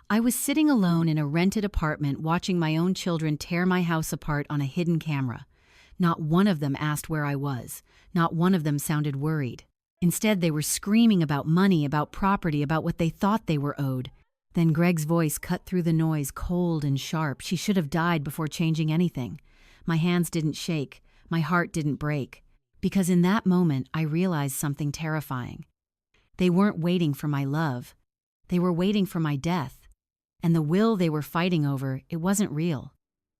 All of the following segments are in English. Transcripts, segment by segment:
I was sitting alone in a rented apartment watching my own children tear my house apart on a hidden camera. Not one of them asked where I was. Not one of them sounded worried. Instead, they were screaming about money, about property, about what they thought they were owed. Then Greg's voice cut through the noise, cold and sharp. She should have died before changing anything. My hands didn't shake. My heart didn't break. Because in that moment, I realized something terrifying. They weren't waiting for my love. They were waiting for my death. And the will they were fighting over, it wasn't real.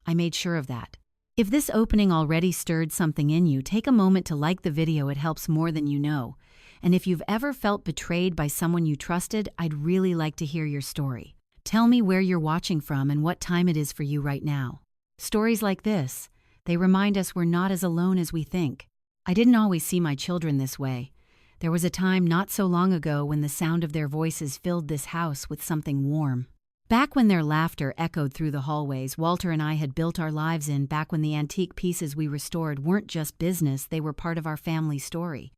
I made sure of that. If this opening already stirred something in you, take a moment to like the video. It helps more than you know. And if you've ever felt betrayed by someone you trusted, I'd really like to hear your story. Tell me where you're watching from and what time it is for you right now. Stories like this, they remind us we're not as alone as we think. I didn't always see my children this way. There was a time not so long ago when the sound of their voices filled this house with something warm. Back when their laughter echoed through the hallways Walter and I had built our lives in, back when the antique pieces we restored weren't just business, they were part of our family story.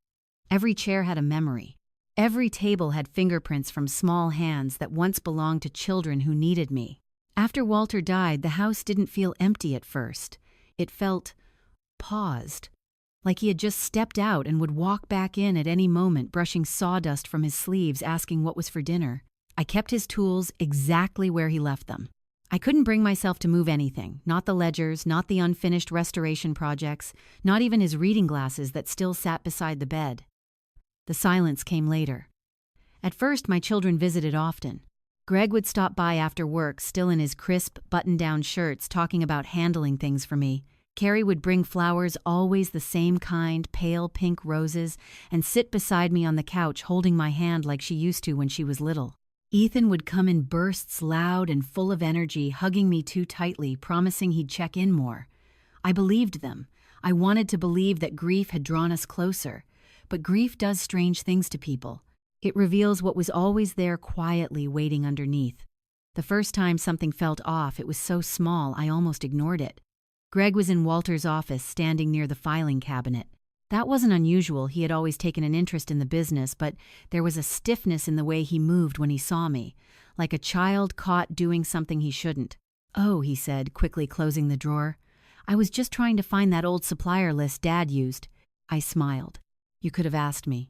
Every chair had a memory. Every table had fingerprints from small hands that once belonged to children who needed me. After Walter died, the house didn't feel empty at first. It felt paused, like he had just stepped out and would walk back in at any moment, brushing sawdust from his sleeves, asking what was for dinner. I kept his tools exactly where he left them. I couldn't bring myself to move anything, not the ledgers, not the unfinished restoration projects, not even his reading glasses that still sat beside the bed. The silence came later. At first, my children visited often. Greg would stop by after work, still in his crisp, button-down shirts, talking about handling things for me. Carrie would bring flowers, always the same kind, pale pink roses, and sit beside me on the couch holding my hand like she used to when she was little. Ethan would come in bursts, loud and full of energy, hugging me too tightly, promising he'd check in more. I believed them. I wanted to believe that grief had drawn us closer. But grief does strange things to people. It reveals what was always there quietly waiting underneath. The first time something felt off, it was so small I almost ignored it. Greg was in Walter's office, standing near the filing cabinet. That wasn't unusual. He had always taken an interest in the business, but there was a stiffness in the way he moved when he saw me, like a child caught doing something he shouldn't. "Oh," he said, quickly closing the drawer. "I was just trying to find that old supplier list Dad used." I smiled. "You could have asked me."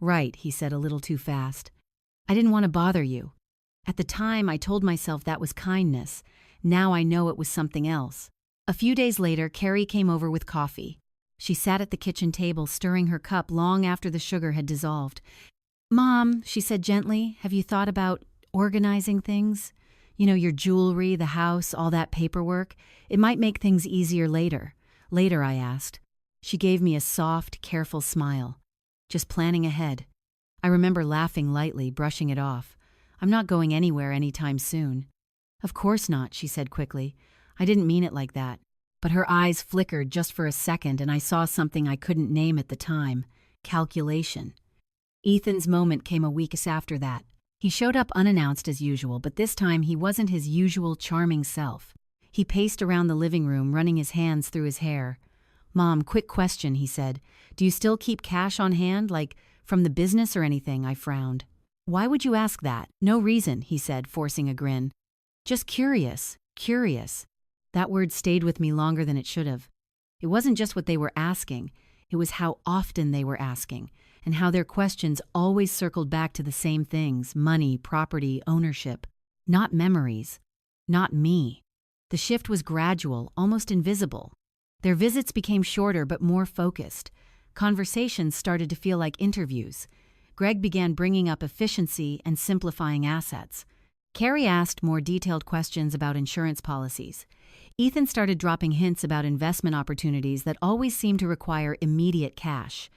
"Right," he said a little too fast. "I didn't want to bother you." At the time, I told myself that was kindness. Now I know it was something else. A few days later, Carrie came over with coffee. She sat at the kitchen table, stirring her cup long after the sugar had dissolved. "Mom," she said gently, "have you thought about organizing things? You know, your jewelry, the house, all that paperwork. It might make things easier later." "Later?" I asked. She gave me a soft, careful smile. "Just planning ahead." I remember laughing lightly, brushing it off. "I'm not going anywhere anytime soon." "Of course not," she said quickly. "I didn't mean it like that." But her eyes flickered just for a second, and I saw something I couldn't name at the time: calculation. Ethan's moment came a week after that. He showed up unannounced as usual, but this time he wasn't his usual charming self. He paced around the living room, running his hands through his hair. "Mom, quick question," he said. "Do you still keep cash on hand, like from the business or anything?" I frowned. "Why would you ask that?" "No reason," he said, forcing a grin. "Just curious, curious." That word stayed with me longer than it should have. It wasn't just what they were asking, it was how often they were asking, and how their questions always circled back to the same things: money, property, ownership. Not memories. Not me. The shift was gradual, almost invisible. Their visits became shorter but more focused. Conversations started to feel like interviews. Greg began bringing up efficiency and simplifying assets. Carrie asked more detailed questions about insurance policies. Ethan started dropping hints about investment opportunities that always seemed to require immediate cash.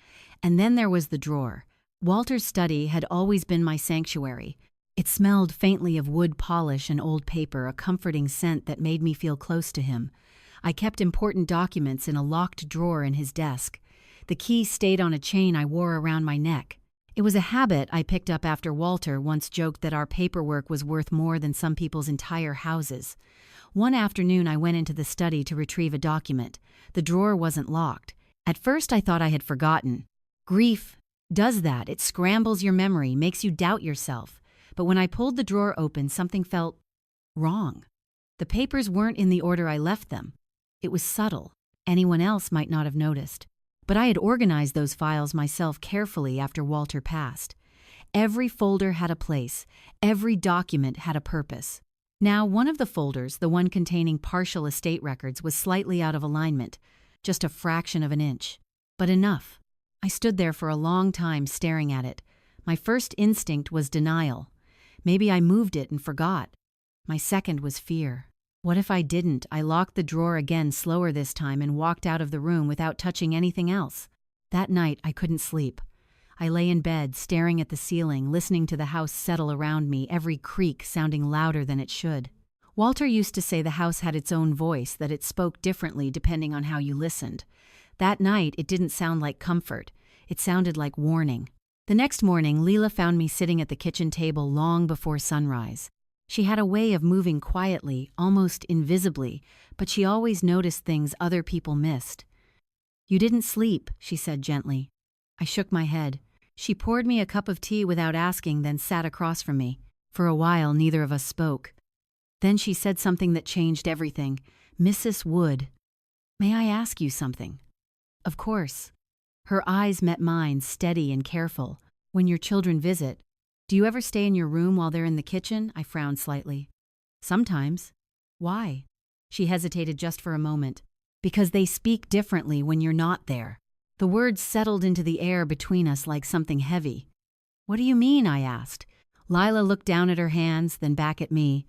And then there was the drawer. Walter's study had always been my sanctuary. It smelled faintly of wood polish and old paper, a comforting scent that made me feel close to him. I kept important documents in a locked drawer in his desk. The key stayed on a chain I wore around my neck. It was a habit I picked up after Walter once joked that our paperwork was worth more than some people's entire houses. One afternoon, I went into the study to retrieve a document. The drawer wasn't locked. At first, I thought I had forgotten. Grief does that. It scrambles your memory, makes you doubt yourself. but when I pulled the drawer open, something felt wrong. The papers weren't in the order I left them. It was subtle. Anyone else might not have noticed. But I had organized those files myself carefully after Walter passed. Every folder had a place. Every document had a purpose. Now, one of the folders, the one containing partial estate records, was slightly out of alignment, just a fraction of an inch. But enough. I stood there for a long time staring at it. My first instinct was denial. Maybe I moved it and forgot. My second was fear. What if I didn't? I locked the drawer again, slower this time, and walked out of the room without touching anything else. That night, I couldn't sleep. I lay in bed, staring at the ceiling, listening to the house settle around me, every creak sounding louder than it should. Walter used to say the house had its own voice, that it spoke differently depending on how you listened. That night, it didn't sound like comfort. It sounded like warning. The next morning, Leela found me sitting at the kitchen table long before sunrise. She had a way of moving quietly, almost invisibly, but she always noticed things other people missed. "You didn't sleep," she said gently. I shook my head. She poured me a cup of tea without asking, then sat across from me. For a while, neither of us spoke. Then she said something that changed everything. "Mrs. Wood, may I ask you something?" "Of course." Her eyes met mine, steady and careful. "When your children visit, do you ever stay in your room while they're in the kitchen?" I frowned slightly. "Sometimes." "Why?" She hesitated just for a moment. "Because they speak differently when you're not there." The words settled into the air between us like something heavy. "What do you mean?" I asked. Lila looked down at her hands, then back at me.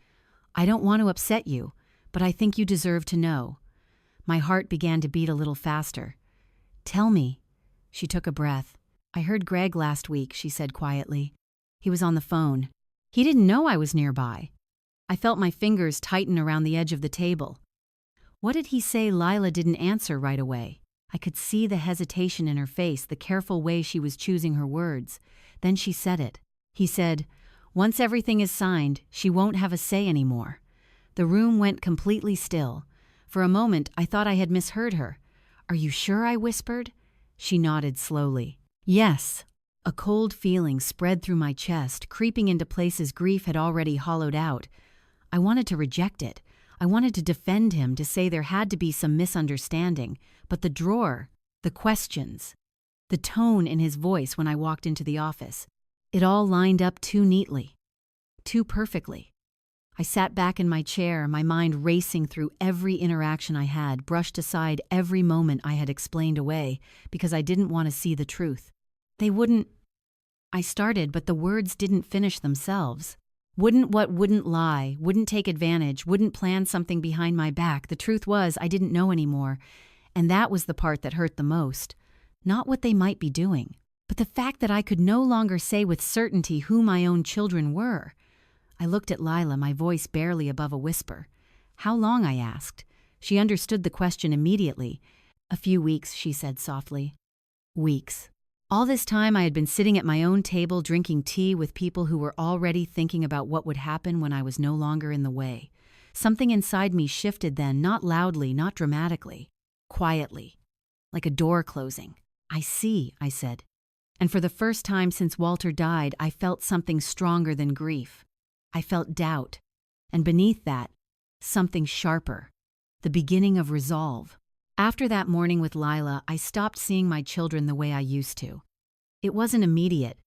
"I don't want to upset you, but I think you deserve to know." My heart began to beat a little faster. "Tell me." She took a breath. "I heard Greg last week," she said quietly. "He was on the phone. He didn't know I was nearby." I felt my fingers tighten around the edge of the table. "What did he say?" Lila didn't answer right away. I could see the hesitation in her face, the careful way she was choosing her words. Then she said it. He said, "Once everything is signed, she won't have a say anymore." The room went completely still. For a moment, I thought I had misheard her. "Are you sure?" I whispered. She nodded slowly. "Yes." A cold feeling spread through my chest, creeping into places grief had already hollowed out. I wanted to reject it. I wanted to defend him, to say there had to be some misunderstanding. But the drawer, the questions, the tone in his voice when I walked into the office, it all lined up too neatly, too perfectly. I sat back in my chair, my mind racing through every interaction I had, brushed aside every moment I had explained away because I didn't want to see the truth. They wouldn't... I started, but the words didn't finish themselves. Wouldn't lie, wouldn't take advantage, wouldn't plan something behind my back. The truth was, I didn't know anymore, and that was the part that hurt the most. Not what they might be doing, but the fact that I could no longer say with certainty who my own children were. I looked at Lila, my voice barely above a whisper. "How long?" I asked. She understood the question immediately. "A few weeks," she said softly. Weeks. All this time I had been sitting at my own table drinking tea with people who were already thinking about what would happen when I was no longer in the way. Something inside me shifted then, not loudly, not dramatically, quietly, like a door closing. "I see," I said. And for the first time since Walter died, I felt something stronger than grief. I felt doubt, and beneath that, something sharper, the beginning of resolve. After that morning with Lila, I stopped seeing my children the way I used to. It wasn't immediate.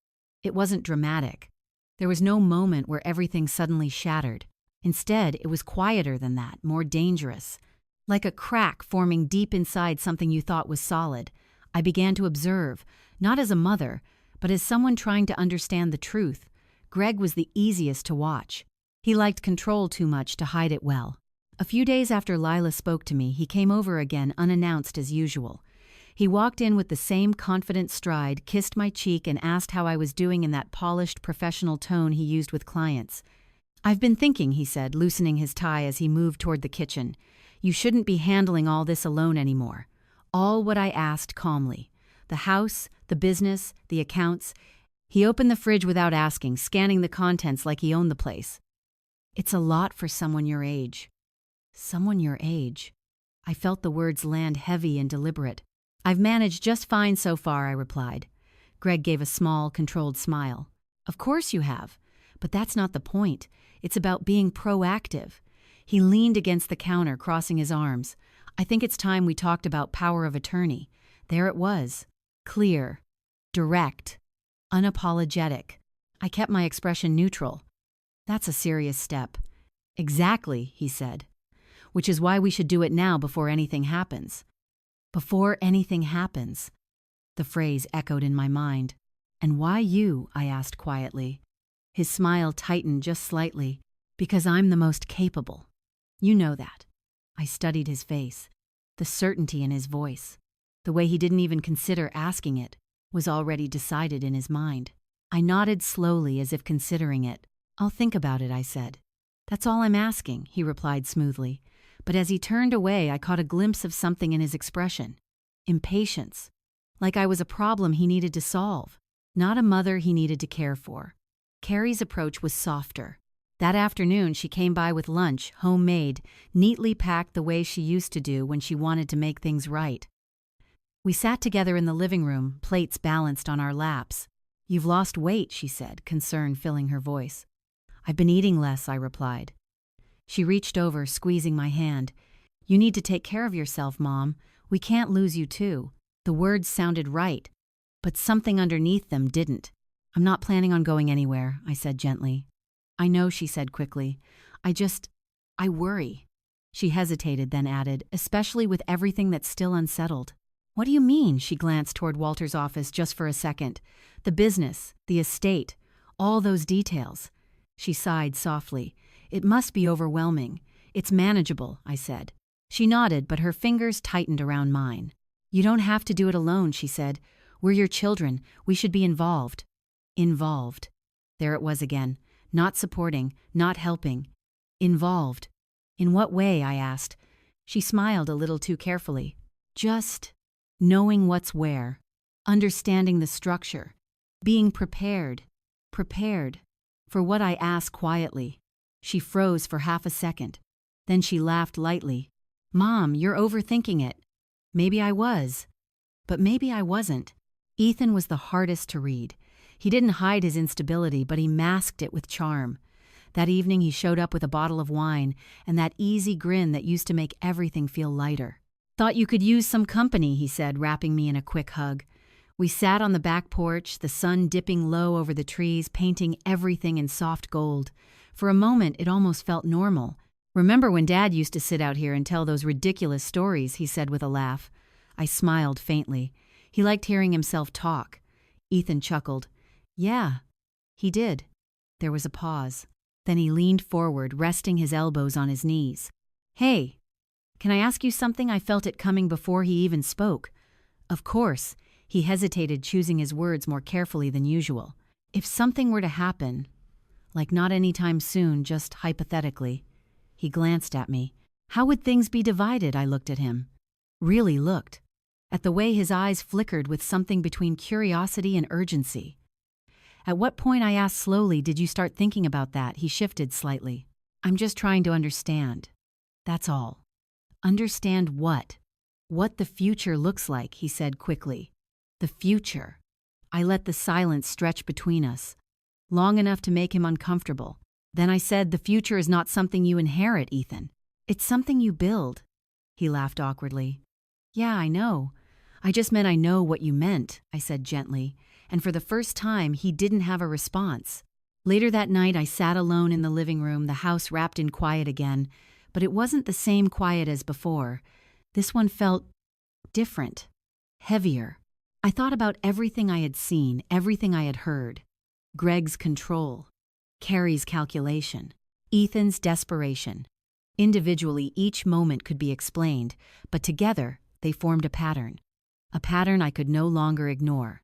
It wasn't dramatic. There was no moment where everything suddenly shattered. Instead, it was quieter than that, more dangerous. Like a crack forming deep inside something you thought was solid. I began to observe, not as a mother, but as someone trying to understand the truth. Greg was the easiest to watch. He liked control too much to hide it well. A few days after Lila spoke to me, he came over again unannounced as usual. He walked in with the same confident stride, kissed my cheek, and asked how I was doing in that polished, professional tone he used with clients. "I've been thinking," he said, loosening his tie as he moved toward the kitchen. "You shouldn't be handling all this alone anymore." All what I asked calmly. The house, the business, the accounts. He opened the fridge without asking, scanning the contents like he owned the place. "It's a lot for someone your age." "Someone your age." I felt the words land heavy and deliberate. "I've managed just fine so far," I replied. Greg gave a small, controlled smile. "Of course you have. But that's not the point. It's about being proactive. He leaned against the counter, crossing his arms. I think it's time we talked about power of attorney. There it was. Clear. Direct. Unapologetic. I kept my expression neutral. That's a serious step. Exactly, he said. Which is why we should do it now before anything happens. Before anything happens. The phrase echoed in my mind. And why you? I asked quietly. His smile tightened just slightly. Because I'm the most capable. You know that. I studied his face. The certainty in his voice. The way he didn't even consider asking it was already decided in his mind. I nodded slowly as if considering it. I'll think about it, I said. That's all I'm asking, he replied smoothly. But as he turned away, I caught a glimpse of something in his expression. Impatience. Like I was a problem he needed to solve, not a mother he needed to care for. Carrie's approach was softer. That afternoon, she came by with lunch, homemade, neatly packed the way she used to do when she wanted to make things right. We sat together in the living room, plates balanced on our laps. You've lost weight, she said, concern filling her voice. I've been eating less, I replied. She reached over, squeezing my hand. You need to take care of yourself, Mom. We can't lose you too. The words sounded right, but something underneath them didn't. I'm not planning on going anywhere, I said gently. I know, she said quickly. I worry. She hesitated, then added, especially with everything that's still unsettled. What do you mean? She glanced toward Walter's office just for a second. The business, the estate, all those details. She sighed softly. It must be overwhelming. It's manageable, I said. She nodded, but her fingers tightened around mine. You don't have to do it alone, she said. We're your children. We should be involved. Involved. There it was again. Not supporting, not helping. Involved. In what way? I asked. She smiled a little too carefully. Just knowing what's where. Understanding the structure. Being prepared. Prepared. For what I asked quietly. She froze for half a second. Then she laughed lightly. Mom, you're overthinking it. Maybe I was. But maybe I wasn't. Ethan was the hardest to read. He didn't hide his instability, but he masked it with charm. That evening he showed up with a bottle of wine and that easy grin that used to make everything feel lighter. Thought you could use some company, he said, wrapping me in a quick hug. We sat on the back porch, the sun dipping low over the trees, painting everything in soft gold. For a moment, it almost felt normal. Remember when Dad used to sit out here and tell those ridiculous stories, he said with a laugh. I smiled faintly. He liked hearing himself talk. Ethan chuckled. Yeah, he did. There was a pause. Then he leaned forward, resting his elbows on his knees. Hey, can I ask you something? I felt it coming before he even spoke. Of course. He hesitated, choosing his words more carefully than usual. If something were to happen, like not anytime soon, just hypothetically. He glanced at me. How would things be divided? I looked at him. Really looked. At the way his eyes flickered with something between curiosity and urgency. At what point, I asked slowly, did you start thinking about that? He shifted slightly. I'm just trying to understand. That's all. Understand what? What the future looks like, he said quickly. The future. I let the silence stretch between us, long enough to make him uncomfortable. Then I said, the future is not something you inherit, Ethan. It's something you build. He laughed awkwardly. Yeah, I know. I just meant I know what you meant, I said gently, and for the first time he didn't have a response. Later that night I sat alone in the living room, the house wrapped in quiet again, but it wasn't the same quiet as before. This one felt different, heavier. I thought about everything I had seen, everything I had heard. Greg's control, Carrie's calculation, Ethan's desperation. Individually, each moment could be explained, but together they formed a pattern I could no longer ignore.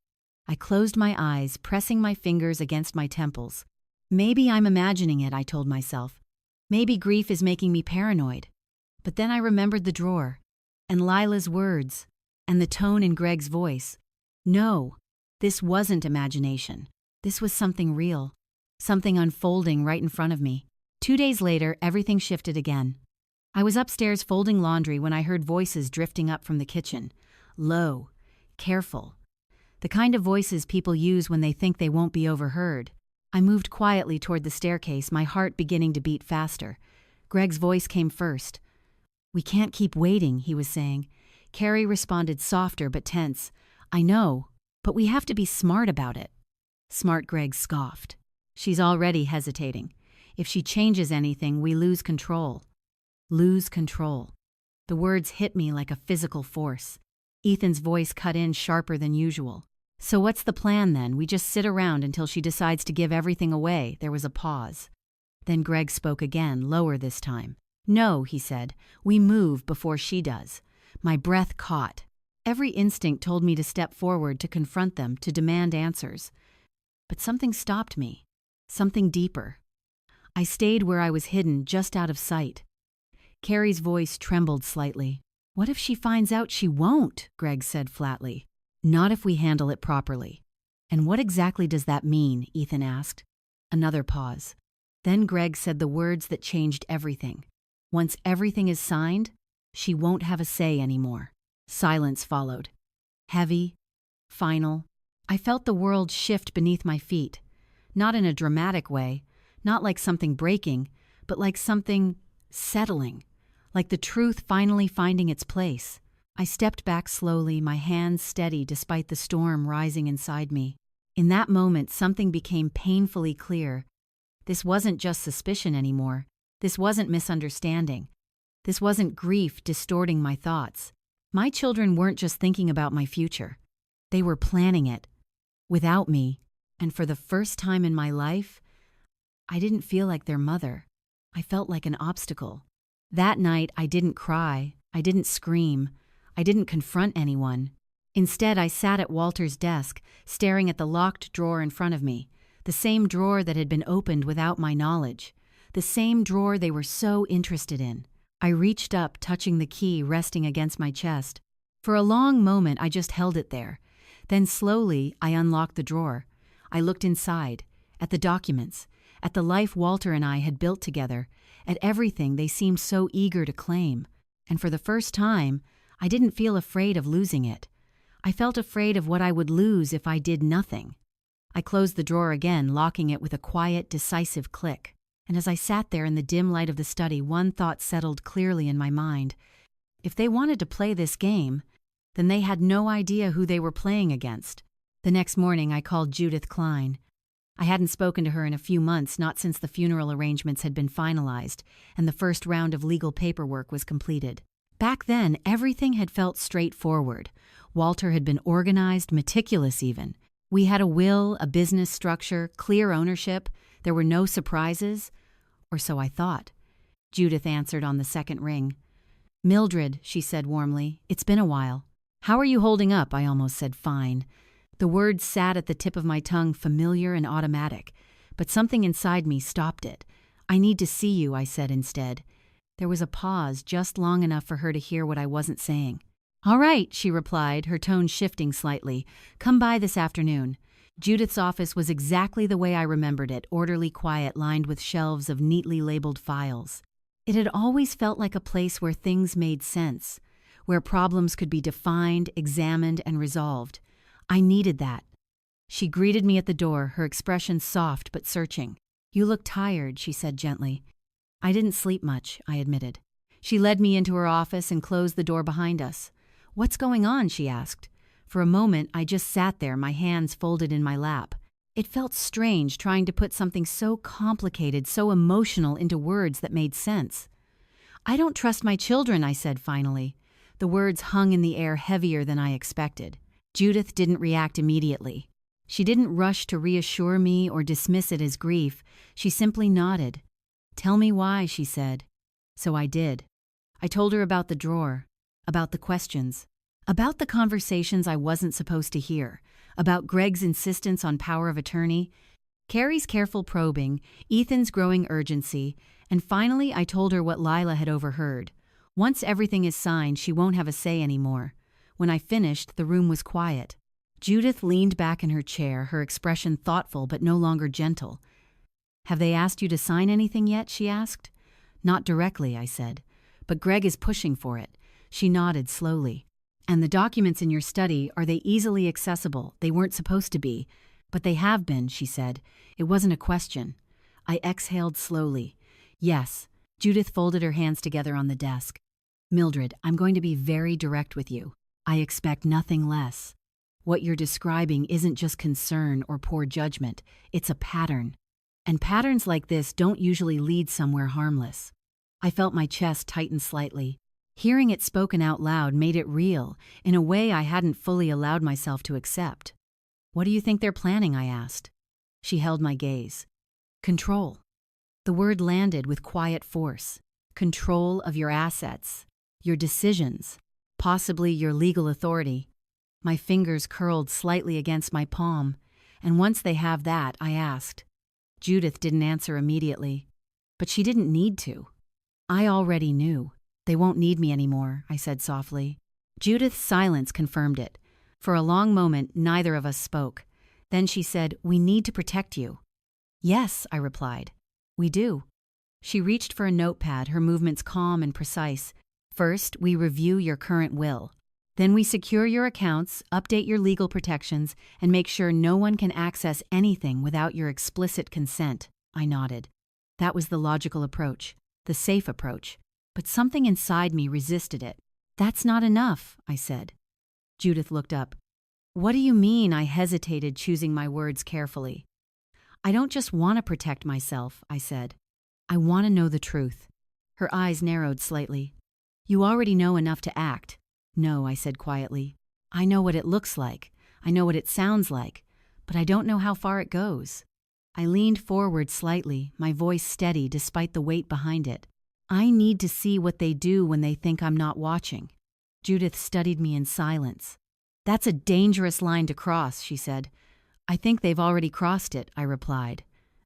I closed my eyes, pressing my fingers against my temples. Maybe I'm imagining it, I told myself. Maybe grief is making me paranoid. But then I remembered the drawer, and Lila's words, and the tone in Greg's voice. No, this wasn't imagination. This was something real, something unfolding right in front of me. 2 days later, everything shifted again. I was upstairs folding laundry when I heard voices drifting up from the kitchen. Low, careful. The kind of voices people use when they think they won't be overheard. I moved quietly toward the staircase, my heart beginning to beat faster. Greg's voice came first. "We can't keep waiting," he was saying. Carrie responded softer but tense. "I know, but we have to be smart about it." Smart Greg scoffed. "She's already hesitating. If she changes anything, we lose control." Lose control. The words hit me like a physical force. Ethan's voice cut in sharper than usual. "So what's the plan then? We just sit around until she decides to give everything away?" There was a pause. Then Greg spoke again, lower this time. "No," he said. "We move before she does." My breath caught. Every instinct told me to step forward, to confront them, to demand answers. But something stopped me. Something deeper. I stayed where I was hidden, just out of sight. Carrie's voice trembled slightly. "What if she finds out?" "She won't," Greg said flatly. "Not if we handle it properly." "And what exactly does that mean?" Ethan asked. Another pause. Then Greg said the words that changed everything. "Once everything is signed, she won't have a say anymore." Silence followed. Heavy, final. I felt the world shift beneath my feet. Not in a dramatic way, not like something breaking, but like something settling, like the truth finally finding its place. I stepped back slowly, my hands steady despite the storm rising inside me. In that moment, something became painfully clear. This wasn't just suspicion anymore. This wasn't misunderstanding. This wasn't grief distorting my thoughts. My children weren't just thinking about my future. They were planning it. Without me. And for the first time in my life, I didn't feel like their mother. I felt like an obstacle. That night, I didn't cry. I didn't scream. I didn't confront anyone. Instead, I sat at Walter's desk, staring at the locked drawer in front of me, the same drawer that had been opened without my knowledge, the same drawer they were so interested in. I reached up, touching the key resting against my chest. For a long moment, I just held it there. Then slowly, I unlocked the drawer. I looked inside, at the documents, at the life Walter and I had built together, at everything they seemed so eager to claim. And for the first time, I didn't feel afraid of losing it. I felt afraid of what I would lose if I did nothing. I closed the drawer again, locking it with a quiet, decisive click. And as I sat there in the dim light of the study, one thought settled clearly in my mind. If they wanted to play this game, then they had no idea who they were playing against. The next morning, I called Judith Klein. I hadn't spoken to her in a few months, not since the funeral arrangements had been finalized and the first round of legal paperwork was completed. Back then, everything had felt straightforward. Walter had been organized, meticulous even. We had a will, a business structure, clear ownership. There were no surprises, or so I thought. Judith answered on the second ring. "Mildred," she said warmly, "it's been a while." "How are you holding up?" I almost said fine. The words sat at the tip of my tongue, familiar and automatic, but something inside me stopped it. "I need to see you," I said instead. There was a pause, just long enough for her to hear what I wasn't saying. "All right," she replied, her tone shifting slightly. "Come by this afternoon." Judith's office was exactly the way I remembered it, orderly, quiet, lined with shelves of neatly labeled files. It had always felt like a place where things made sense, where problems could be defined, examined, and resolved. I needed that. She greeted me at the door, her expression soft but searching. "You look tired," she said gently. "I didn't sleep much," I admitted. She led me into her office and closed the door behind us. "What's going on?" she asked. For a moment, I just sat there, my hands folded in my lap. It felt strange trying to put something so complicated, so emotional into words that made sense. "I don't trust my children," I said finally. The words hung in the air heavier than I expected. Judith didn't react immediately. She didn't rush to reassure me or dismiss it as grief. She simply nodded. "Tell me why," she said. So I did. I told her about the drawer, about the questions, about the conversations I wasn't supposed to hear, about Greg's insistence on power of attorney, Carrie's careful probing, Ethan's growing urgency, and finally I told her what Lila had overheard. Once everything is signed, she won't have a say anymore. When I finished, the room was quiet. Judith leaned back in her chair, her expression thoughtful but no longer gentle. "Have they asked you to sign anything yet?" she asked. "Not directly," I said, "but Greg is pushing for it." She nodded slowly. "And the documents in your study, are they easily accessible? They weren't supposed to be." But they have been, she said. It wasn't a question. I exhaled slowly. Yes. Judith folded her hands together on the desk. Mildred, I'm going to be very direct with you. I expect nothing less. What you're describing isn't just concern or poor judgment, it's a pattern. And patterns like this don't usually lead somewhere harmless. I felt my chest tighten slightly. Hearing it spoken out loud made it real, in a way I hadn't fully allowed myself to accept. What do you think they're planning? I asked. She held my gaze. Control. The word landed with quiet force. Control of your assets, your decisions, possibly your legal authority. My fingers curled slightly against my palm, and once they have that, I asked. Judith didn't answer immediately, but she didn't need to. I already knew. They won't need me anymore, I said softly. Judith's silence confirmed it. For a long moment, neither of us spoke. Then she said, "We need to protect you." "Yes," I replied. "We do." She reached for a notepad, her movements calm and precise. "First, we review your current will. Then we secure your accounts, update your legal protections, and make sure no one can access anything without your explicit consent." I nodded. That was the logical approach, the safe approach. But something inside me resisted it. "That's not enough," I said. Judith looked up. "What do you mean?" I hesitated, choosing my words carefully. "I don't just want to protect myself," I said. "I want to know the truth." Her eyes narrowed slightly. "You already know enough to act." "No," I said quietly. "I know what it looks like. I know what it sounds like. But I don't know how far it goes." I leaned forward slightly, my voice steady despite the weight behind it. "I need to see what they do when they think I'm not watching." Judith studied me in silence. "That's a dangerous line to cross," she said. "I think they've already crossed it," I replied.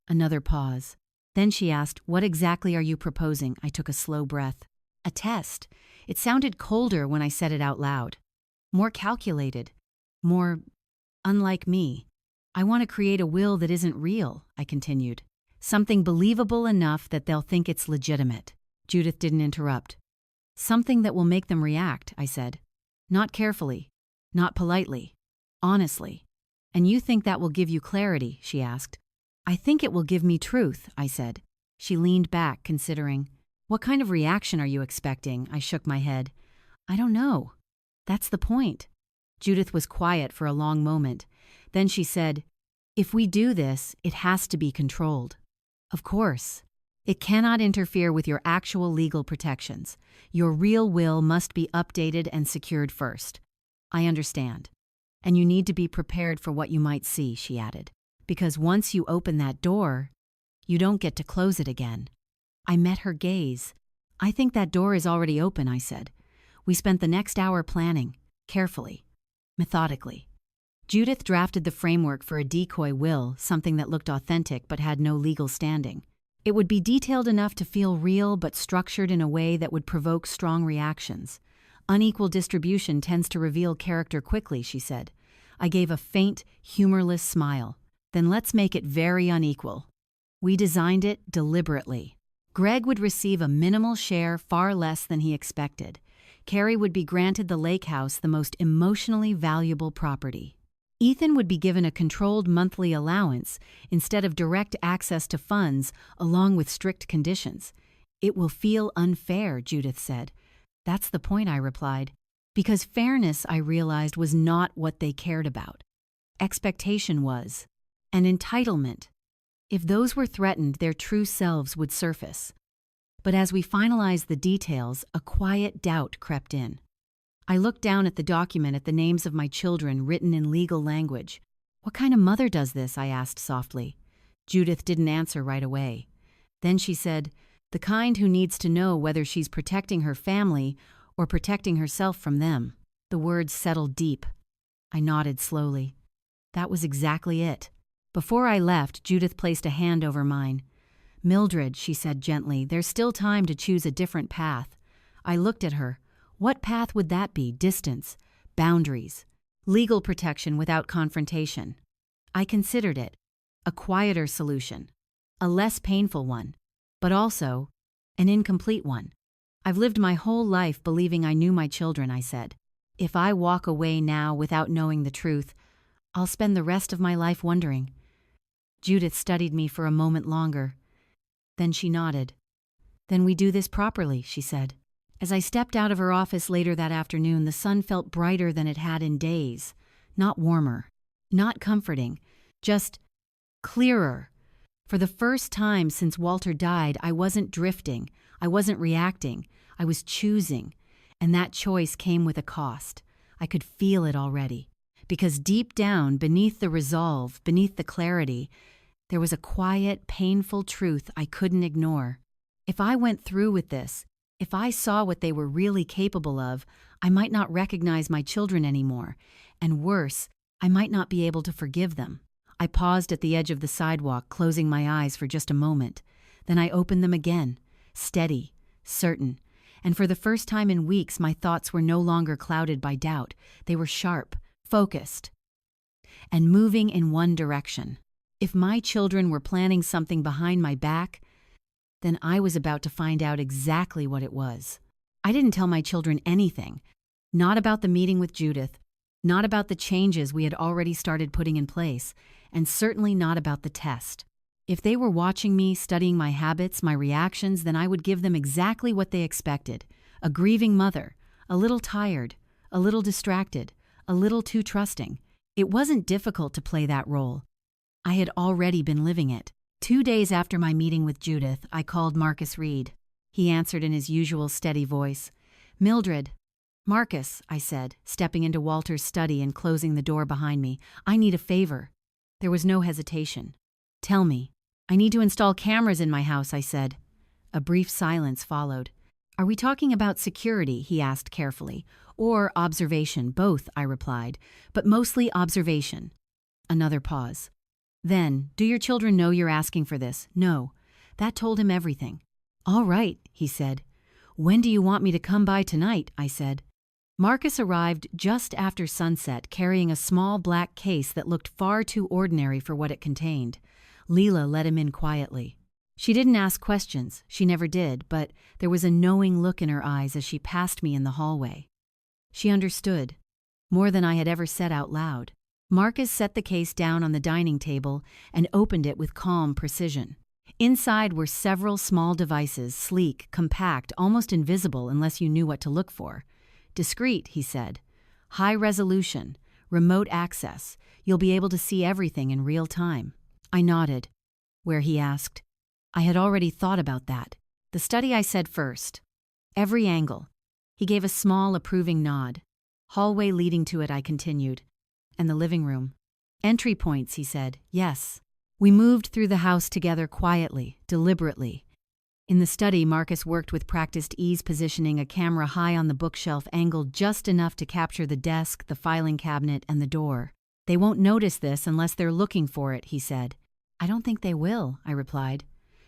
Another pause. Then she asked, "What exactly are you proposing?" I took a slow breath. "A test." It sounded colder when I said it out loud. More calculated. More unlike me. "I want to create a will that isn't real," I continued. "Something believable enough that they'll think it's legitimate." Judith didn't interrupt. "Something that will make them react," I said. "Not carefully. Not politely. Honestly." "And you think that will give you clarity?" she asked. "I think it will give me truth," I said. She leaned back, considering. "What kind of reaction are you expecting?" I shook my head. "I don't know. That's the point." Judith was quiet for a long moment. Then she said, "If we do this, it has to be controlled." "Of course. It cannot interfere with your actual legal protections. Your real will must be updated and secured first." "I understand. And you need to be prepared for what you might see," she added. "Because once you open that door, you don't get to close it again." I met her gaze. "I think that door is already open," I said. We spent the next hour planning, carefully, methodically. Judith drafted the framework for a decoy will, something that looked authentic but had no legal standing. It would be detailed enough to feel real but structured in a way that would provoke strong reactions. "Unequal distribution tends to reveal character quickly," she said. I gave a faint, humorless smile. "Then let's make it very unequal." We designed it deliberately. Greg would receive a minimal share, far less than he expected. Carrie would be granted the lake house, the most emotionally valuable property. Ethan would be given a controlled monthly allowance instead of direct access to funds, along with strict conditions. "It will feel unfair," Judith said. "That's the point," I replied. Because fairness, I realized, was not what they cared about. Expectation was. And entitlement. If those were threatened, their true selves would surface. But as we finalized the details, a quiet doubt crept in. I looked down at the document at the names of my children written in legal language. "What kind of mother does this?" I asked softly. Judith didn't answer right away. Then she said, "The kind who needs to know whether she's protecting her family or protecting herself from them." The words settled deep. I nodded slowly. That was exactly it. Before I left, Judith placed a hand over mine. "Mildred," she said gently, "there's still time to choose a different path." I looked at her. What path would that be? Distance, boundaries, legal protection without confrontation. I considered it. A quieter solution. A less painful one. But also, an incomplete one. "I've lived my whole life believing I knew my children," I said. "If I walk away now without knowing the truth, I'll spend the rest of my life wondering." Judith studied me for a moment longer. Then she nodded. "Then we do this properly," she said. As I stepped out of her office later that afternoon, the sun felt brighter than it had in days. Not warmer, not comforting, just clearer. For the first time since Walter died, I wasn't drifting, I wasn't reacting, I was choosing. And that choice came with a cost. I could feel it already. Because deep down, beneath the resolve, beneath the clarity, there was a quiet, painful truth I couldn't ignore. If I went through with this, if I saw what they were really capable of, I might not recognize my children anymore. And worse, I might not be able to forgive them. I paused at the edge of the sidewalk, closing my eyes for just a moment. Then I opened them again, steady, certain. And for the first time in weeks, my thoughts were no longer clouded by doubt. They were sharp, focused, and moving in one direction. If my children were planning something behind my back, then I was about to find out exactly what it was. I didn't tell my children anything. Not about the meeting with Judith, not about the changes we had already started putting in place, and certainly not about the test. If they were watching me, studying my habits, my reactions, then I would give them exactly what they expected. A grieving mother, a little tired, a little distracted, a little too trusting. It wasn't difficult to play that role. I had already been living it. 2 days after my meeting with Judith, I called Marcus Reed. He answered in his usual steady voice. "Mildred." "Marcus," I said, stepping into Walter's study and closing the door behind me. "I need a favor." There was no hesitation. "Tell me." "I need to install cameras in my house," I said. A brief silence followed. "Are we talking about security?" he asked carefully. "Or observation?" "Both," I replied, "but mostly observation." Another pause. Then, "Do your children know you're asking for this?" "No." That told him everything. "All right," he said. "When do you want me to come by tonight?" I said. Marcus arrived just after sunset, carrying a small black case that looked far too ordinary for what it contained. Leela let him in quietly. She didn't ask questions, she never did, but there was a knowing look in her eyes as she passed me in the hallway. She understood, more than I had ever said out loud. Marcus set the case down on the dining table and opened it with calm precision. Inside were several small devices, sleek, compact, almost invisible unless you knew what to look for. "Discreet," he said. "High resolution, remote access. You'll be able to see everything in real time." I nodded. "Where?" he asked. I had already thought about that. "The study," I said first. "Every angle." He gave a small, approving nod. "Hallway leading to it," I continued. "And the living room." "Entry points," he said. "Yes." We moved through the house together quietly, deliberately. In the study, Marcus worked with practiced ease, positioning a camera high on the bookshelf, angled just enough to capture the desk, the filing cabinet, and the door. "They won't notice this unless they're looking for it," he said. "I don't think they will," I replied.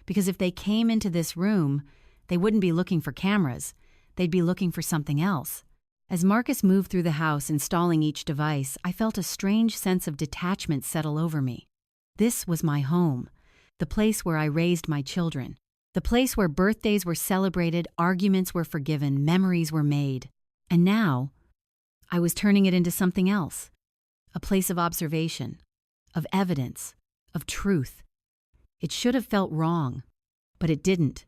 "Because if they came into this room, they wouldn't be looking for cameras. They'd be looking for something else." As Marcus moved through the house, installing each device, I felt a strange sense of detachment settle over me. This was my home, the place where I raised my children, the place where birthdays were celebrated, arguments were forgiven, memories were made. And now, I was turning it into something else, a place of observation, of evidence, of truth. It should have felt wrong, but it didn't.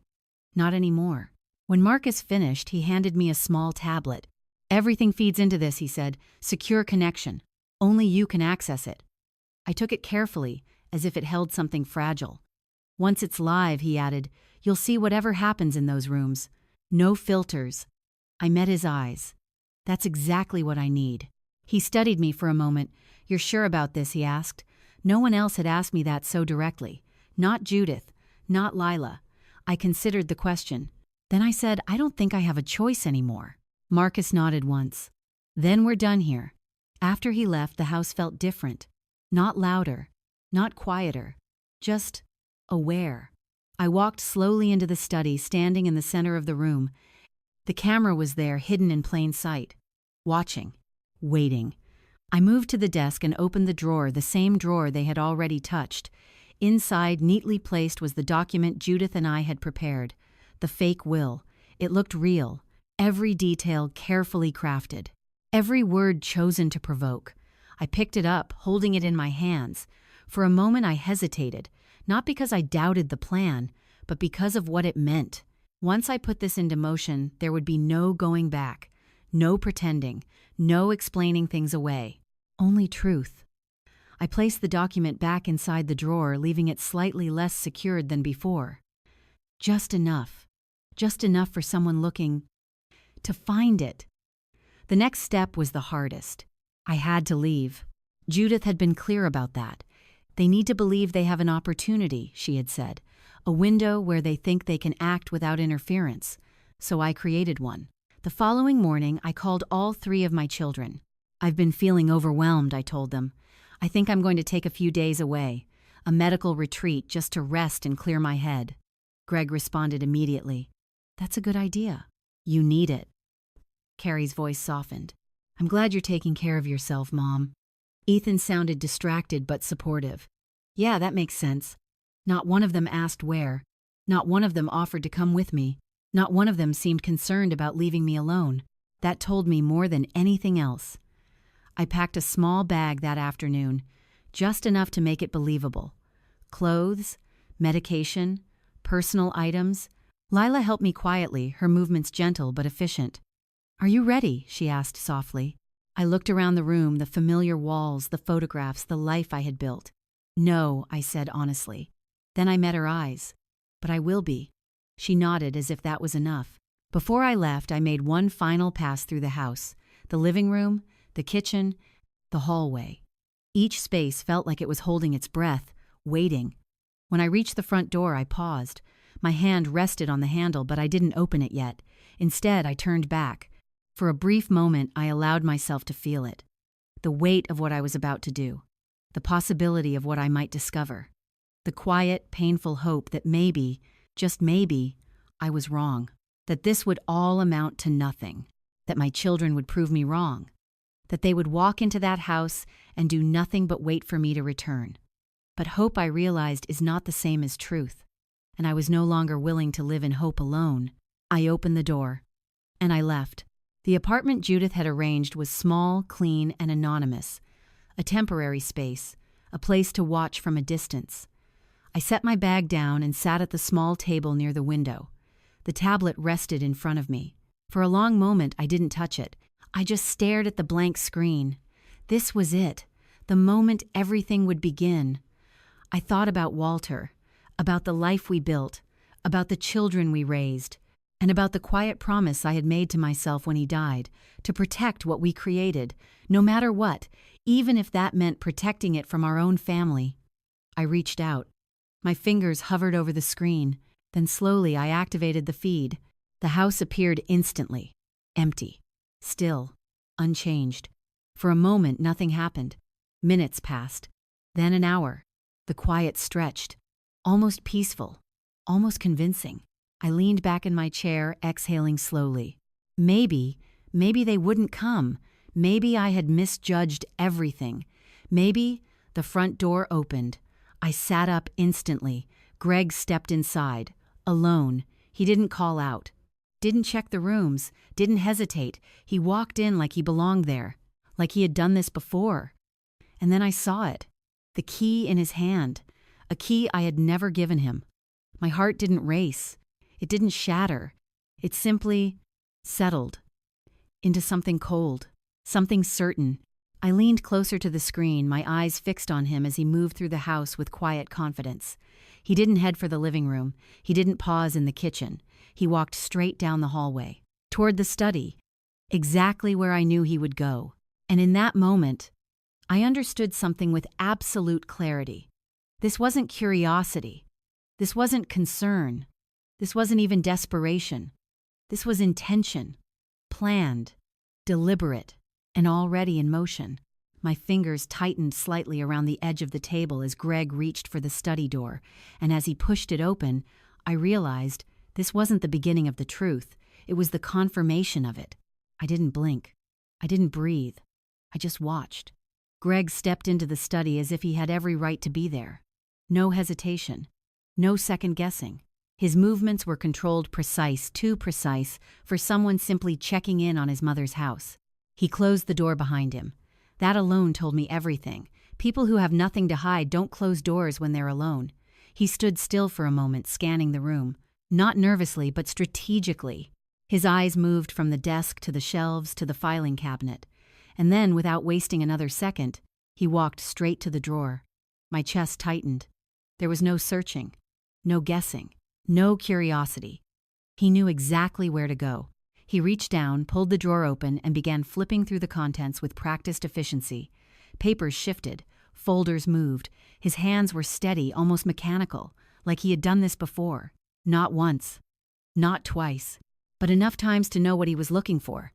Not anymore. When Marcus finished, he handed me a small tablet. "Everything feeds into this," he said. "Secure connection. Only you can access it." I took it carefully, as if it held something fragile. "Once it's live," he added, "you'll see whatever happens in those rooms. No filters." I met his eyes. "That's exactly what I need." He studied me for a moment. "You're sure about this?" he asked. No one else had asked me that so directly. Not Judith, not Lila. I considered the question. Then I said, "I don't think I have a choice anymore." Marcus nodded once. "Then we're done here." After he left, the house felt different. Not louder, not quieter, just aware. I walked slowly into the study, standing in the center of the room. The camera was there, hidden in plain sight. Watching. Waiting. I moved to the desk and opened the drawer, the same drawer they had already touched. Inside, neatly placed, was the document Judith and I had prepared. The fake will. It looked real. Every detail carefully crafted. Every word chosen to provoke. I picked it up, holding it in my hands. For a moment I hesitated, not because I doubted the plan, but because of what it meant. Once I put this into motion, there would be no going back, no pretending, no explaining things away. Only truth. I placed the document back inside the drawer, leaving it slightly less secured than before. Just enough. Just enough for someone looking to find it. The next step was the hardest. I had to leave. Judith had been clear about that. They need to believe they have an opportunity, she had said, a window where they think they can act without interference. So I created one. The following morning, I called all 3 of my children. I've been feeling overwhelmed, I told them. I think I'm going to take a few days away, a medical retreat just to rest and clear my head. Greg responded immediately. That's a good idea. You need it. Carrie's voice softened. I'm glad you're taking care of yourself, Mom. Ethan sounded distracted but supportive. Yeah, that makes sense. Not one of them asked where. Not one of them offered to come with me. Not one of them seemed concerned about leaving me alone. That told me more than anything else. I packed a small bag that afternoon, just enough to make it believable. Clothes, medication, personal items. Lila helped me quietly, her movements gentle but efficient. Are you ready? She asked softly. I looked around the room, the familiar walls, the photographs, the life I had built. No, I said honestly. Then I met her eyes. But I will be. She nodded as if that was enough. Before I left, I made one final pass through the house. The living room, the kitchen, the hallway. Each space felt like it was holding its breath, waiting. When I reached the front door, I paused. My hand rested on the handle, but I didn't open it yet. Instead, I turned back. For a brief moment, I allowed myself to feel it. The weight of what I was about to do. The possibility of what I might discover. The quiet, painful hope that maybe, just maybe, I was wrong. That this would all amount to nothing. That my children would prove me wrong. That they would walk into that house and do nothing but wait for me to return. But hope, I realized, is not the same as truth. And I was no longer willing to live in hope alone. I opened the door. And I left. The apartment Judith had arranged was small, clean, and anonymous. A temporary space, a place to watch from a distance. I set my bag down and sat at the small table near the window. The tablet rested in front of me. For a long moment, I didn't touch it. I just stared at the blank screen. This was it, the moment everything would begin. I thought about Walter, about the life we built, about the children we raised, and about the quiet promise I had made to myself when he died, to protect what we created, no matter what, even if that meant protecting it from our own family. I reached out. My fingers hovered over the screen. Then slowly I activated the feed. The house appeared instantly. Empty. Still. Unchanged. For a moment, nothing happened. Minutes passed. Then an hour. The quiet stretched. Almost peaceful. Almost convincing. I leaned back in my chair, exhaling slowly. Maybe they wouldn't come. Maybe I had misjudged everything. Maybe the front door opened. I sat up instantly. Greg stepped inside. Alone. He didn't call out. Didn't check the rooms. Didn't hesitate. He walked in like he belonged there. Like he had done this before. And then I saw it. The key in his hand. A key I had never given him. My heart didn't race. It didn't shatter. It simply settled into something cold, something certain. I leaned closer to the screen, my eyes fixed on him as he moved through the house with quiet confidence. He didn't head for the living room. He didn't pause in the kitchen. He walked straight down the hallway, toward the study, exactly where I knew he would go. And in that moment, I understood something with absolute clarity. This wasn't curiosity. This wasn't concern. This wasn't even desperation. This was intention. Planned. Deliberate. And already in motion. My fingers tightened slightly around the edge of the table as Greg reached for the study door, and as he pushed it open, I realized this wasn't the beginning of the truth. It was the confirmation of it. I didn't blink. I didn't breathe. I just watched. Greg stepped into the study as if he had every right to be there. No hesitation. No second guessing. His movements were controlled, precise, too precise for someone simply checking in on his mother's house. He closed the door behind him. That alone told me everything. People who have nothing to hide don't close doors when they're alone. He stood still for a moment, scanning the room. Not nervously, but strategically. His eyes moved from the desk to the shelves to the filing cabinet. And then, without wasting another second, he walked straight to the drawer. My chest tightened. There was no searching, no guessing, no curiosity. He knew exactly where to go. He reached down, pulled the drawer open, and began flipping through the contents with practiced efficiency. Papers shifted, folders moved. His hands were steady, almost mechanical, like he had done this before. Not once, not twice, but enough times to know what he was looking for.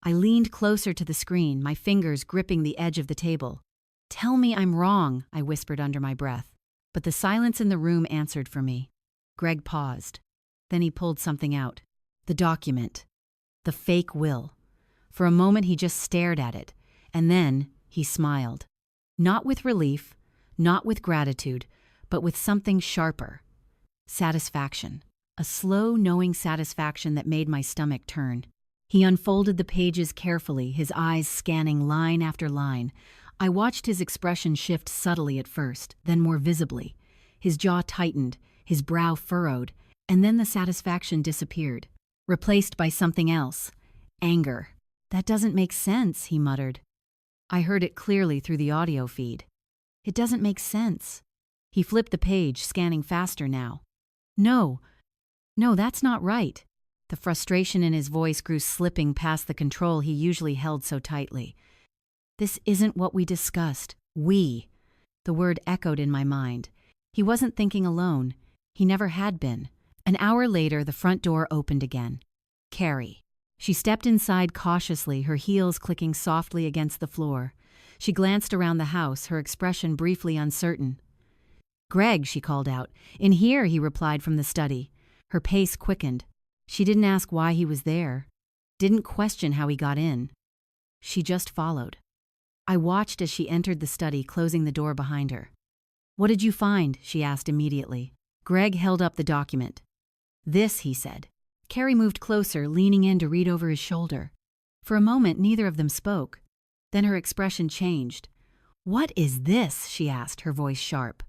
I leaned closer to the screen, my fingers gripping the edge of the table. "Tell me I'm wrong," I whispered under my breath. But the silence in the room answered for me. Greg paused. Then he pulled something out. The document. The fake will. For a moment he just stared at it, and then he smiled. Not with relief, not with gratitude, but with something sharper. Satisfaction. A slow, knowing satisfaction that made my stomach turn. He unfolded the pages carefully, his eyes scanning line after line. I watched his expression shift subtly at first, then more visibly. His jaw tightened, his brow furrowed, and then the satisfaction disappeared, replaced by something else. Anger. "That doesn't make sense," he muttered. I heard it clearly through the audio feed. "It doesn't make sense." He flipped the page, scanning faster now. No, that's not right." The frustration in his voice grew, slipping past the control he usually held so tightly. "This isn't what we discussed. We." The word echoed in my mind. He wasn't thinking alone. He never had been. An hour later, the front door opened again. Carrie. She stepped inside cautiously, her heels clicking softly against the floor. She glanced around the house, her expression briefly uncertain. "Greg," she called out. "In here," he replied from the study. Her pace quickened. She didn't ask why he was there. Didn't question how he got in. She just followed. I watched as she entered the study, closing the door behind her. "What did you find?" she asked immediately. Greg held up the document. "This," he said. Carrie moved closer, leaning in to read over his shoulder. For a moment, neither of them spoke. Then her expression changed. "What is this?" she asked, her voice sharp.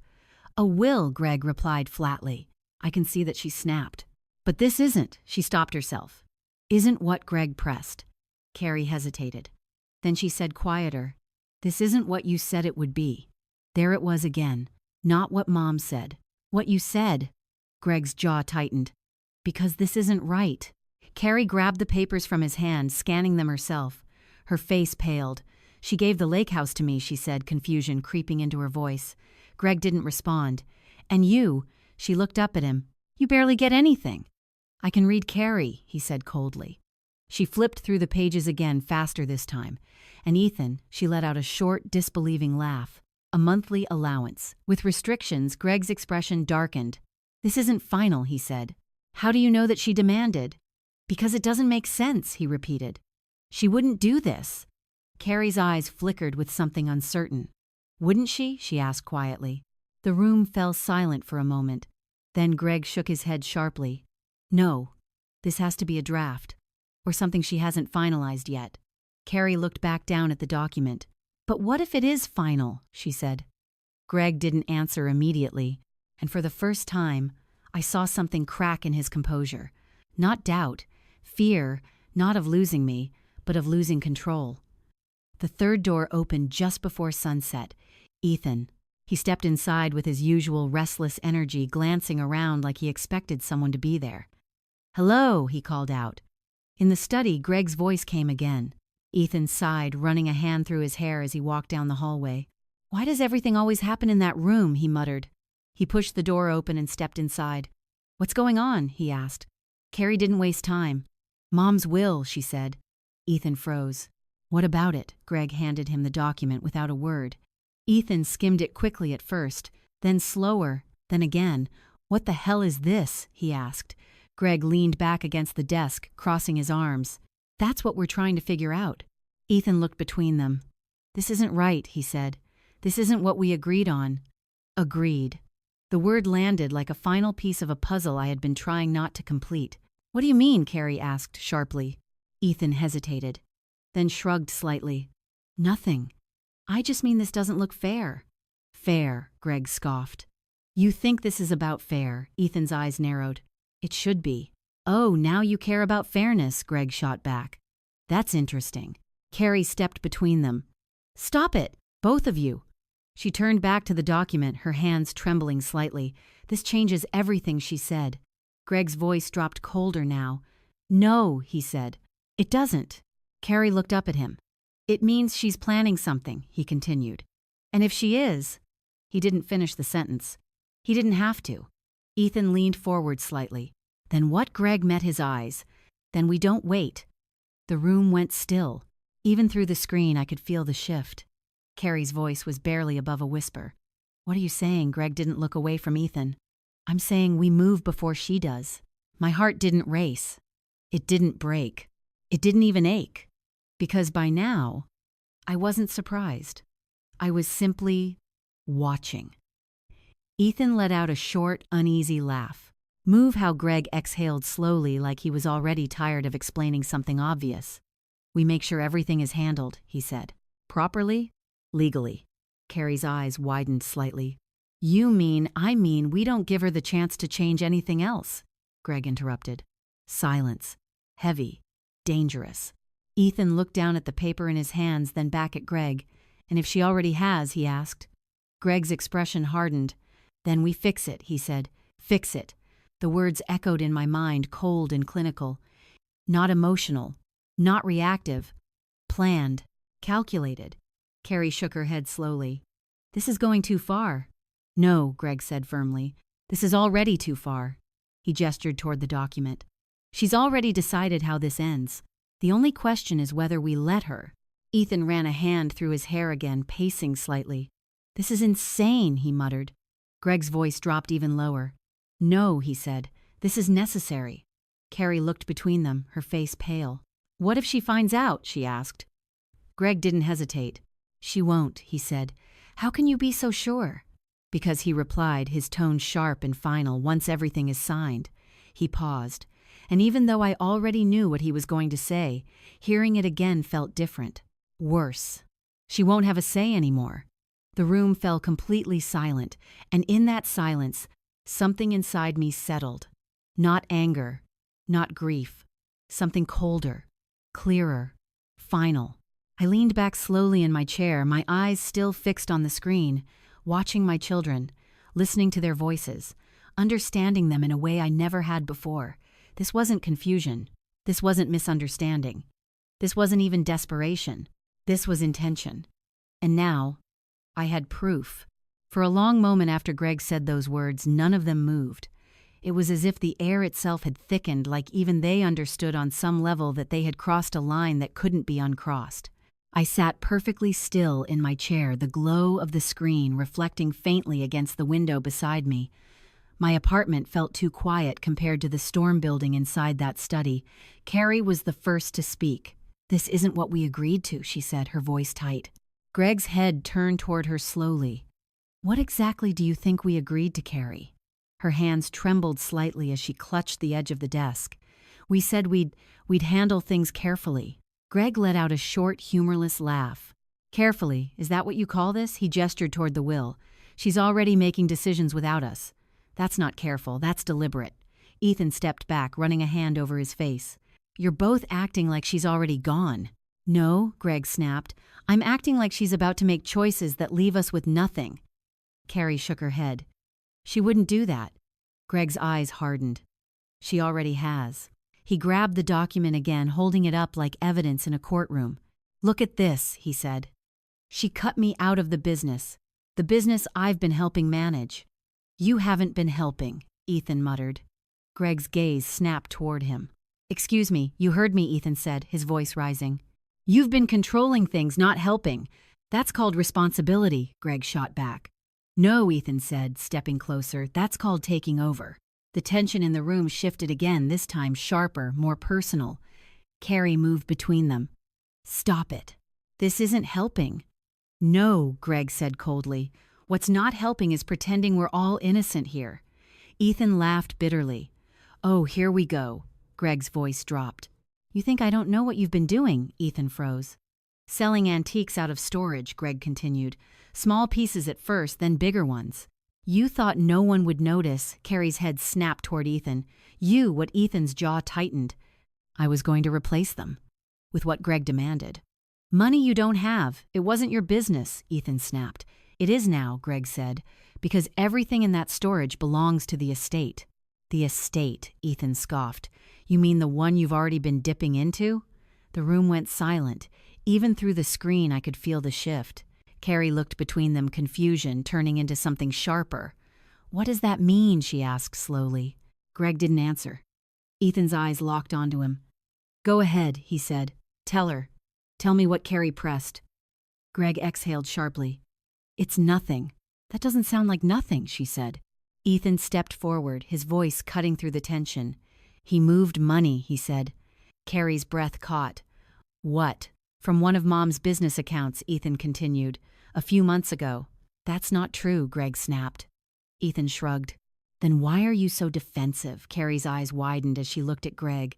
"A will," Greg replied flatly. I can see that she snapped. "But this isn't," she stopped herself. "Isn't what?" Greg pressed. Carrie hesitated. Then she said quieter, "This isn't what you said it would be." There it was again. Not what Mom said. "What you said." Greg's jaw tightened. "Because this isn't right." Carrie grabbed the papers from his hand, scanning them herself. Her face paled. "She gave the lake house to me," she said, confusion creeping into her voice. Greg didn't respond. "And you," she looked up at him, "you barely get anything." "I can read Carrie," he said coldly. She flipped through the pages again, faster this time. "And Ethan," she let out a short, disbelieving laugh. "A monthly allowance. With restrictions." Greg's expression darkened. "This isn't final," he said. "How do you know that she demanded?" "Because it doesn't make sense," he repeated. "She wouldn't do this." Carrie's eyes flickered with something uncertain. "Wouldn't she?" she asked quietly. The room fell silent for a moment. Then Greg shook his head sharply. "No, this has to be a draft, or something she hasn't finalized yet." Carrie looked back down at the document. "But what if it is final?" she said. Greg didn't answer immediately, and for the first time, I saw something crack in his composure. Not doubt, fear, not of losing me, but of losing control. The third door opened just before sunset. Ethan. He stepped inside with his usual restless energy, glancing around like he expected someone to be there. "Hello," he called out. In the study, Greg's voice came again. Ethan sighed, running a hand through his hair as he walked down the hallway. "Why does everything always happen in that room?" he muttered. He pushed the door open and stepped inside. "What's going on?" he asked. Carrie didn't waste time. "Mom's will," she said. Ethan froze. "What about it?" Greg handed him the document without a word. Ethan skimmed it quickly at first, then slower, then again. "What the hell is this?" he asked. Greg leaned back against the desk, crossing his arms. "That's what we're trying to figure out." Ethan looked between them. "This isn't right," he said. "This isn't what we agreed on." Agreed. The word landed like a final piece of a puzzle I had been trying not to complete. "What do you mean?" Carrie asked sharply. Ethan hesitated, then shrugged slightly. "Nothing. I just mean this doesn't look fair. Fair, Greg scoffed. You think this is about fair? Ethan's eyes narrowed. It should be. Oh, now you care about fairness, Greg shot back. That's interesting. Carrie stepped between them. Stop it, both of you. She turned back to the document, her hands trembling slightly. This changes everything, she said. Greg's voice dropped colder now. No, he said. It doesn't. Carrie looked up at him. It means she's planning something, he continued. And if she is… He didn't finish the sentence. He didn't have to. Ethan leaned forward slightly. Then what? Greg met his eyes. Then we don't wait. The room went still. Even through the screen I could feel the shift. Carrie's voice was barely above a whisper. What are you saying? Greg didn't look away from Ethan. I'm saying we move before she does. My heart didn't race. It didn't break. It didn't even ache. Because by now, I wasn't surprised. I was simply watching. Ethan let out a short, uneasy laugh. Move how Greg exhaled slowly like he was already tired of explaining something obvious. We make sure everything is handled, he said. Properly? Legally. Carrie's eyes widened slightly. I mean we don't give her the chance to change anything else, Greg interrupted. Silence. Heavy. Dangerous. Ethan looked down at the paper in his hands, then back at Greg. And if she already has, he asked. Greg's expression hardened. Then we fix it, he said. Fix it. The words echoed in my mind, cold and clinical. Not emotional. Not reactive. Planned. Calculated. Carrie shook her head slowly. This is going too far. No, Greg said firmly. This is already too far. He gestured toward the document. She's already decided how this ends. The only question is whether we let her. Ethan ran a hand through his hair again, pacing slightly. This is insane, he muttered. Greg's voice dropped even lower. No, he said. This is necessary. Carrie looked between them, her face pale. What if she finds out? She asked. Greg didn't hesitate. She won't, he said. How can you be so sure? Because he replied, his tone sharp and final, once everything is signed. He paused. And even though I already knew what he was going to say, hearing it again felt different. Worse. She won't have a say anymore. The room fell completely silent, and in that silence, something inside me settled. Not anger, not grief. Something colder, clearer, final. I leaned back slowly in my chair, my eyes still fixed on the screen, watching my children, listening to their voices, understanding them in a way I never had before. This wasn't confusion. This wasn't misunderstanding. This wasn't even desperation. This was intention. And now, I had proof. For a long moment after Greg said those words, none of them moved. It was as if the air itself had thickened, like even they understood on some level that they had crossed a line that couldn't be uncrossed. I sat perfectly still in my chair, the glow of the screen reflecting faintly against the window beside me. My apartment felt too quiet compared to the storm building inside that study. Carrie was the first to speak. This isn't what we agreed to, she said, her voice tight. Greg's head turned toward her slowly. What exactly do you think we agreed to, Carrie? Her hands trembled slightly as she clutched the edge of the desk. We said we'd handle things carefully. Greg let out a short, humorless laugh. Carefully, is that what you call this? He gestured toward the will. She's already making decisions without us. That's not careful, that's deliberate. Ethan stepped back, running a hand over his face. You're both acting like she's already gone. No, Greg snapped. I'm acting like she's about to make choices that leave us with nothing. Carrie shook her head. She wouldn't do that. Greg's eyes hardened. She already has. He grabbed the document again, holding it up like evidence in a courtroom. Look at this, he said. She cut me out of the business I've been helping manage. You haven't been helping, Ethan muttered. Greg's gaze snapped toward him. Excuse me, you heard me, Ethan said, his voice rising. You've been controlling things, not helping. That's called responsibility, Greg shot back. No, Ethan said, stepping closer, that's called taking over. The tension in the room shifted again, this time sharper, more personal. Carrie moved between them. Stop it. This isn't helping. No, Greg said coldly. What's not helping is pretending we're all innocent here. Ethan laughed bitterly. Oh, here we go. Greg's voice dropped. You think I don't know what you've been doing? Ethan froze. Selling antiques out of storage, Greg continued. Small pieces at first, then bigger ones. You thought no one would notice, Carrie's head snapped toward Ethan. What Ethan's jaw tightened. I was going to replace them. With what Greg demanded. Money you don't have. It wasn't your business, Ethan snapped. It is now, Greg said, because everything in that storage belongs to the estate. The estate, Ethan scoffed. You mean the one you've already been dipping into? The room went silent. Even through the screen, I could feel the shift. Carrie looked between them, confusion turning into something sharper. What does that mean? She asked slowly. Greg didn't answer. Ethan's eyes locked onto him. Go ahead, he said. Tell her. Tell me what Carrie pressed. Greg exhaled sharply. It's nothing. That doesn't sound like nothing, she said. Ethan stepped forward, his voice cutting through the tension. He moved money, he said. Carrie's breath caught. What? From one of Mom's business accounts, Ethan continued. A few months ago. That's not true, Greg snapped. Ethan shrugged. Then why are you so defensive? Carrie's eyes widened as she looked at Greg.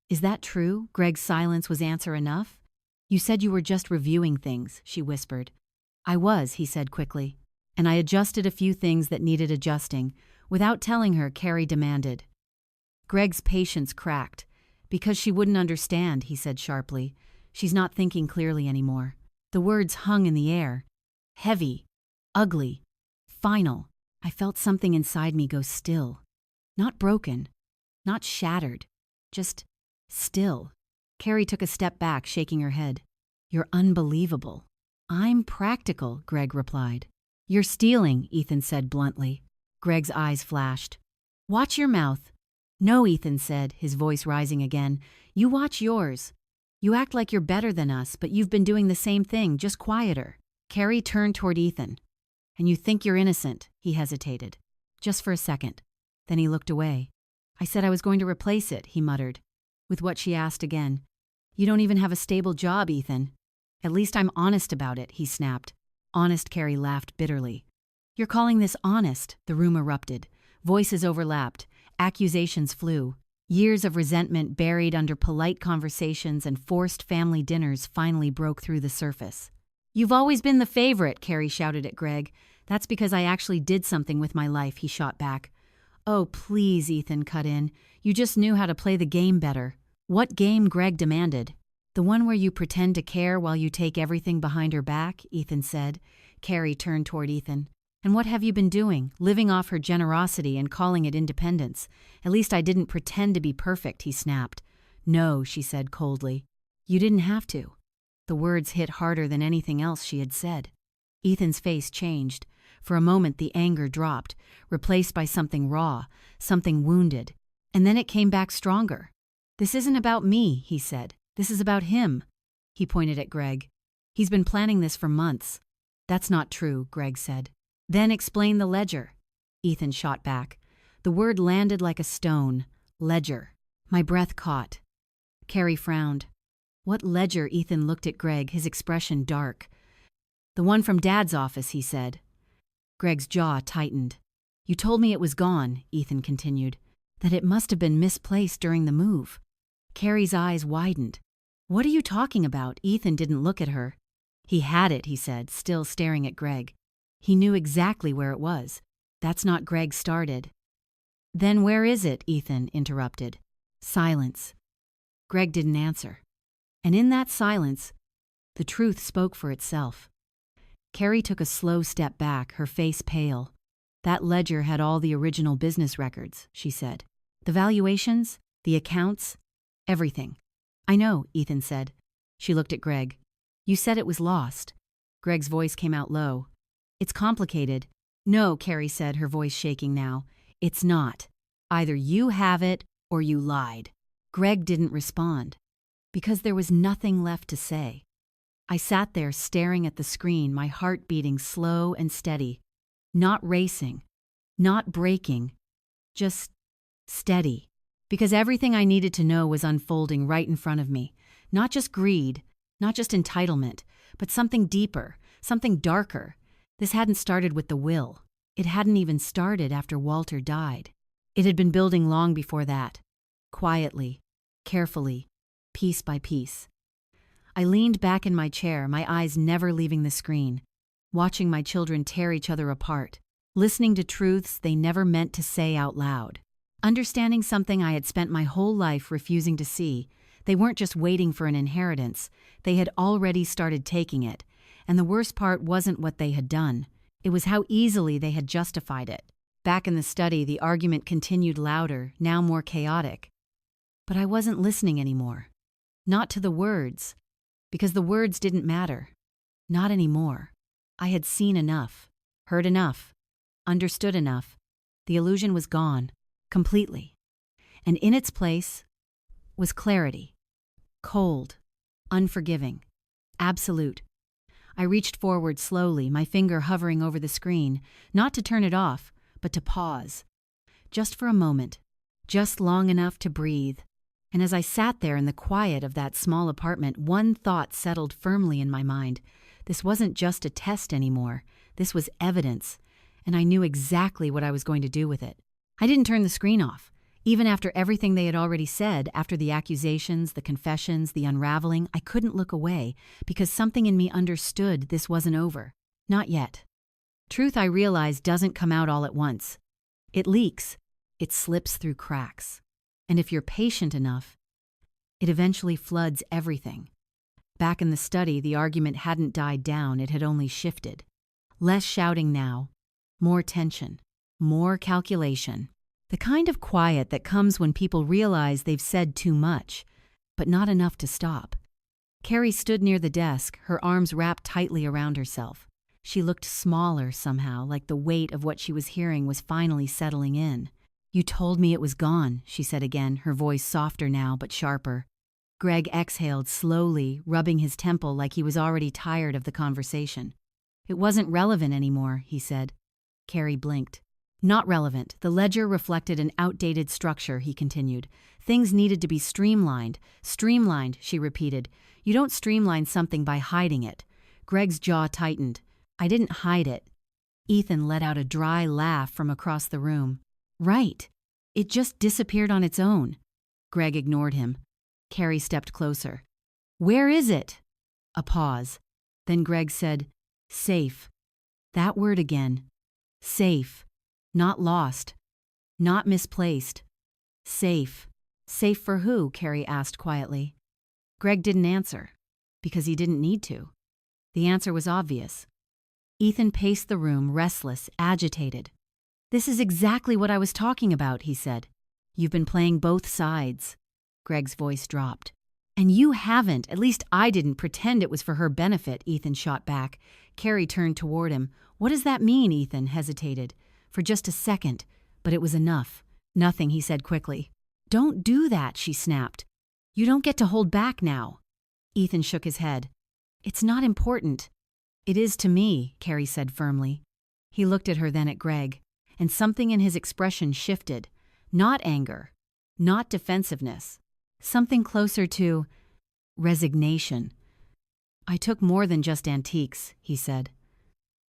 Is that true? Greg's silence was answer enough? You said you were just reviewing things, she whispered. I was, he said quickly. And I adjusted a few things that needed adjusting. Without telling her, Carrie demanded. Greg's patience cracked. Because she wouldn't understand, he said sharply. She's not thinking clearly anymore. The words hung in the air. Heavy. Ugly. Final. I felt something inside me go still. Not broken. Not shattered. Just still. Carrie took a step back, shaking her head. You're unbelievable. I'm practical, Greg replied. You're stealing, Ethan said bluntly. Greg's eyes flashed. Watch your mouth. No, Ethan said, his voice rising again. You watch yours. You act like you're better than us, but you've been doing the same thing, just quieter. Carrie turned toward Ethan. And you think you're innocent, he hesitated. Just for a second. Then he looked away. I said I was going to replace it, he muttered. With what she asked again. You don't even have a stable job, Ethan. At least I'm honest about it, he snapped. Honest, Carrie laughed bitterly. You're calling this honest, the room erupted. Voices overlapped. Accusations flew. Years of resentment buried under polite conversations and forced family dinners finally broke through the surface. You've always been the favorite, Carrie shouted at Greg. That's because I actually did something with my life, he shot back. Oh, please, Ethan cut in. You just knew how to play the game better. What game? Greg demanded. The one where you pretend to care while you take everything behind her back, Ethan said. Carrie turned toward Ethan. And what have you been doing? Living off her generosity and calling it independence. At least I didn't pretend to be perfect, he snapped. No, she said coldly. You didn't have to. The words hit harder than anything else she had said. Ethan's face changed. For a moment the anger dropped, replaced by something raw, something wounded. And then it came back stronger. This isn't about me, he said. This is about him. He pointed at Greg. He's been planning this for months. That's not true, Greg said. Then explain the ledger. Ethan shot back. The word landed like a stone. Ledger. My breath caught. Carrie frowned. What ledger? Ethan looked at Greg, his expression dark. The one from Dad's office, he said. Greg's jaw tightened. You told me it was gone, Ethan continued. That it must have been misplaced during the move. Carrie's eyes widened. What are you talking about? Ethan didn't look at her. He had it, he said, still staring at Greg. He knew exactly where it was. That's not Greg started. Then where is it? Ethan interrupted. Silence. Greg didn't answer. And in that silence, the truth spoke for itself. Carrie took a slow step back, her face pale. That ledger had all the original business records, she said. The valuations, the accounts, everything. I know, Ethan said. She looked at Greg. You said it was lost. Greg's voice came out low. It's complicated. No, Carrie said, her voice shaking now. It's not. Either you have it or you lied. Greg didn't respond. Because there was nothing left to say. I sat there staring at the screen, my heart beating slow and steady. Not racing. Not breaking. Just steady. Because everything I needed to know was unfolding right in front of me. Not just greed, not just entitlement, but something deeper, something darker. This hadn't started with the will. It hadn't even started after Walter died. It had been building long before that. Quietly, carefully, piece by piece. I leaned back in my chair, my eyes never leaving the screen, watching my children tear each other apart, listening to truths they never meant to say out loud. Understanding something I had spent my whole life refusing to see. They weren't just waiting for an inheritance, they had already started taking it. And the worst part wasn't what they had done. It was how easily they had justified it. Back in the study, the argument continued louder, now more chaotic. But I wasn't listening anymore. Not to the words, because the words didn't matter. Not anymore. I had seen enough, heard enough, understood enough. The illusion was gone, completely. And in its place was clarity. Cold, unforgiving, absolute. I reached forward slowly, my finger hovering over the screen, not to turn it off, but to pause. Just for a moment, just long enough to breathe. And as I sat there in the quiet of that small apartment, one thought settled firmly in my mind. This wasn't just a test anymore. This was evidence, and I knew exactly what I was going to do with it. I didn't turn the screen off. Even after everything they had already said, after the accusations, the confessions, the unraveling, I couldn't look away because something in me understood this wasn't over. Not yet. Truth, I realized, doesn't come out all at once. It leaks. It slips through cracks. And if you're patient enough, it eventually floods everything. Back in the study, the argument hadn't died down, it had only shifted. Less shouting now, more tension, more calculation. The kind of quiet that comes when people realize they've said too much, but not enough to stop. Carrie stood near the desk, her arms wrapped tightly around herself. She looked smaller somehow, like the weight of what she was hearing was finally settling in. "You told me it was gone," she said again, her voice softer now but sharper. Greg exhaled slowly, rubbing his temple like he was already tired of the conversation. "It wasn't relevant anymore," he said. Carrie blinked. "Not relevant. The ledger reflected an outdated structure," he continued. "Things needed to be streamlined." "Streamlined," she repeated. "You don't streamline something by hiding it." Greg's jaw tightened. "I didn't hide it." Ethan let out a dry laugh from across the room. "Right. It just disappeared on its own." Greg ignored him. Carrie stepped closer. "Where is it?" A pause. Then Greg said, "Safe." That word again. Safe. Not lost. Not misplaced. Safe. Safe for who? Carrie asked quietly. Greg didn't answer, because he didn't need to. The answer was obvious. Ethan paced the room, restless, agitated. "This is exactly what I was talking about," he said. "You've been playing both sides." Greg's voice dropped. "And you haven't, at least I didn't pretend it was for her benefit," Ethan shot back. Carrie turned toward him. "What does that mean?" Ethan hesitated. For just a second, but it was enough. "Nothing," he said quickly. "Don't do that," she snapped. "You don't get to hold back now." Ethan shook his head. "It's not important." "It is to me," Carrie said firmly. He looked at her, then at Greg, and something in his expression shifted. Not anger, not defensiveness, something closer to resignation. "I took more than just antiques," he said.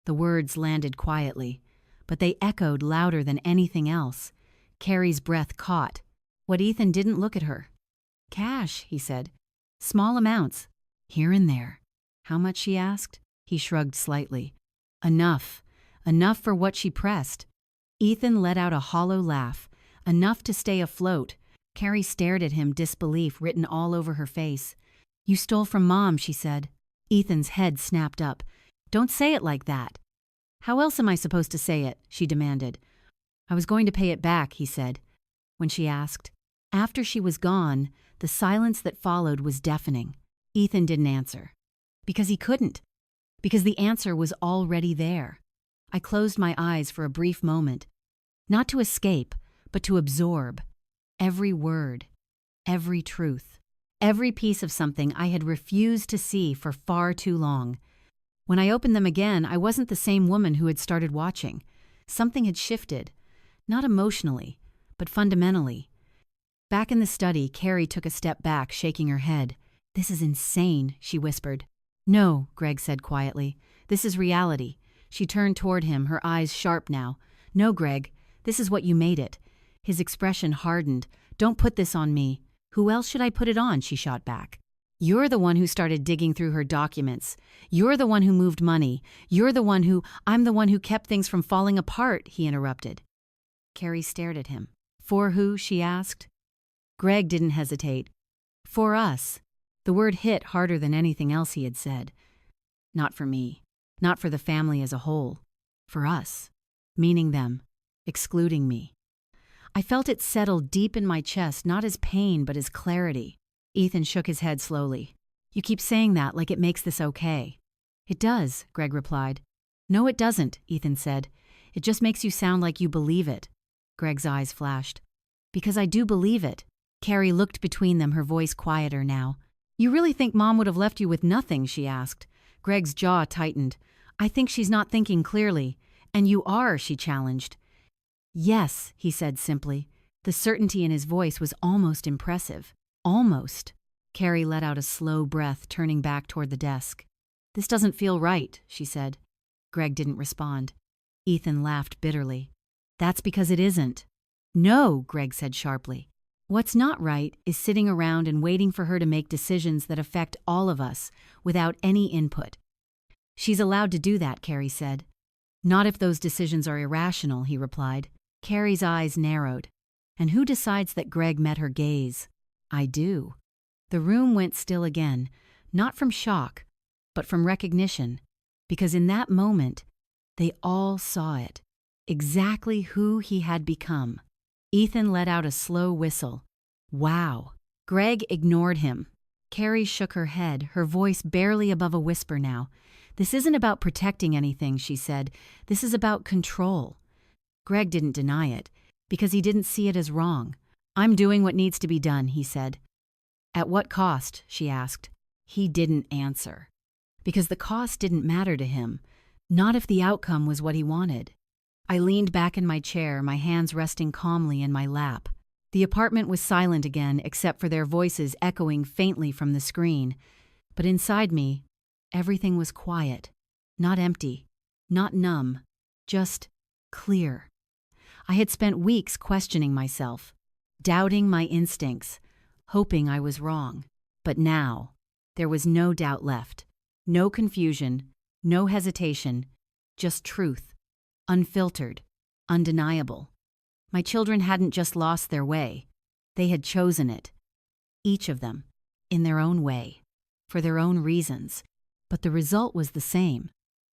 The words landed quietly, but they echoed louder than anything else. Carrie's breath caught. What Ethan didn't look at her. "Cash," he said. "Small amounts. Here and there." "How much?" she asked. He shrugged slightly. "Enough. Enough for what she pressed." Ethan let out a hollow laugh. "Enough to stay afloat." Carrie stared at him, disbelief written all over her face. "You stole from Mom," she said. Ethan's head snapped up. "Don't say it like that." "How else am I supposed to say it?" she demanded. "I was going to pay it back," he said. When she asked. After she was gone, the silence that followed was deafening. Ethan didn't answer. Because he couldn't. Because the answer was already there. I closed my eyes for a brief moment. Not to escape, but to absorb. Every word. Every truth. Every piece of something I had refused to see for far too long. When I opened them again, I wasn't the same woman who had started watching. Something had shifted. Not emotionally, but fundamentally. Back in the study, Carrie took a step back, shaking her head. "This is insane," she whispered. "No," Greg said quietly. "This is reality." She turned toward him, her eyes sharp now. "No, Greg, this is what you made it." His expression hardened. "Don't put this on me." "Who else should I put it on?" she shot back. You're the one who started digging through her documents. You're the one who moved money. I'm the one who kept things from falling apart," he interrupted. Carrie stared at him. "For who?" she asked. Greg didn't hesitate. "For us." The word hit harder than anything else he had said. "Not for me. Not for the family as a whole. For us. Meaning them. Excluding me." I felt it settle deep in my chest, not as pain, but as clarity. Ethan shook his head slowly. "You keep saying that like it makes this okay." "It does," Greg replied. "No, it doesn't," Ethan said. "It just makes you sound like you believe it." Greg's eyes flashed. "Because I do believe it." Carrie looked between them, her voice quieter now. "You really think Mom would have left you with nothing?" she asked. Greg's jaw tightened. "I think she's not thinking clearly." "And you are," she challenged. "Yes," he said simply. The certainty in his voice was almost impressive. Almost. Carrie let out a slow breath, turning back toward the desk. "This doesn't feel right," she said. Greg didn't respond. Ethan laughed bitterly. "That's because it isn't." "No," Greg said sharply. "What's not right is sitting around and waiting for her to make decisions that affect all of us without any input." "She's allowed to do that," Carrie said. "Not if those decisions are irrational," he replied. Carrie's eyes narrowed. "And who decides that?" Greg met her gaze. "I do." The room went still again, not from shock, but from recognition, because in that moment, they all saw it, exactly who he had become. Ethan let out a slow whistle. "Wow." Greg ignored him. Carrie shook her head, her voice barely above a whisper now. "This isn't about protecting anything," she said. "This is about control." Greg didn't deny it, because he didn't see it as wrong. "I'm doing what needs to be done," he said. "At what cost?" she asked. He didn't answer. Because the cost didn't matter to him, not if the outcome was what he wanted. I leaned back in my chair, my hands resting calmly in my lap. The apartment was silent again, except for their voices echoing faintly from the screen. But inside me, everything was quiet. Not empty, not numb, just clear. I had spent weeks questioning myself, doubting my instincts, hoping I was wrong. But now, there was no doubt left, no confusion, no hesitation, just truth, unfiltered, undeniable. My children hadn't just lost their way, they had chosen it. Each of them, in their own way, for their own reasons. But the result was the same.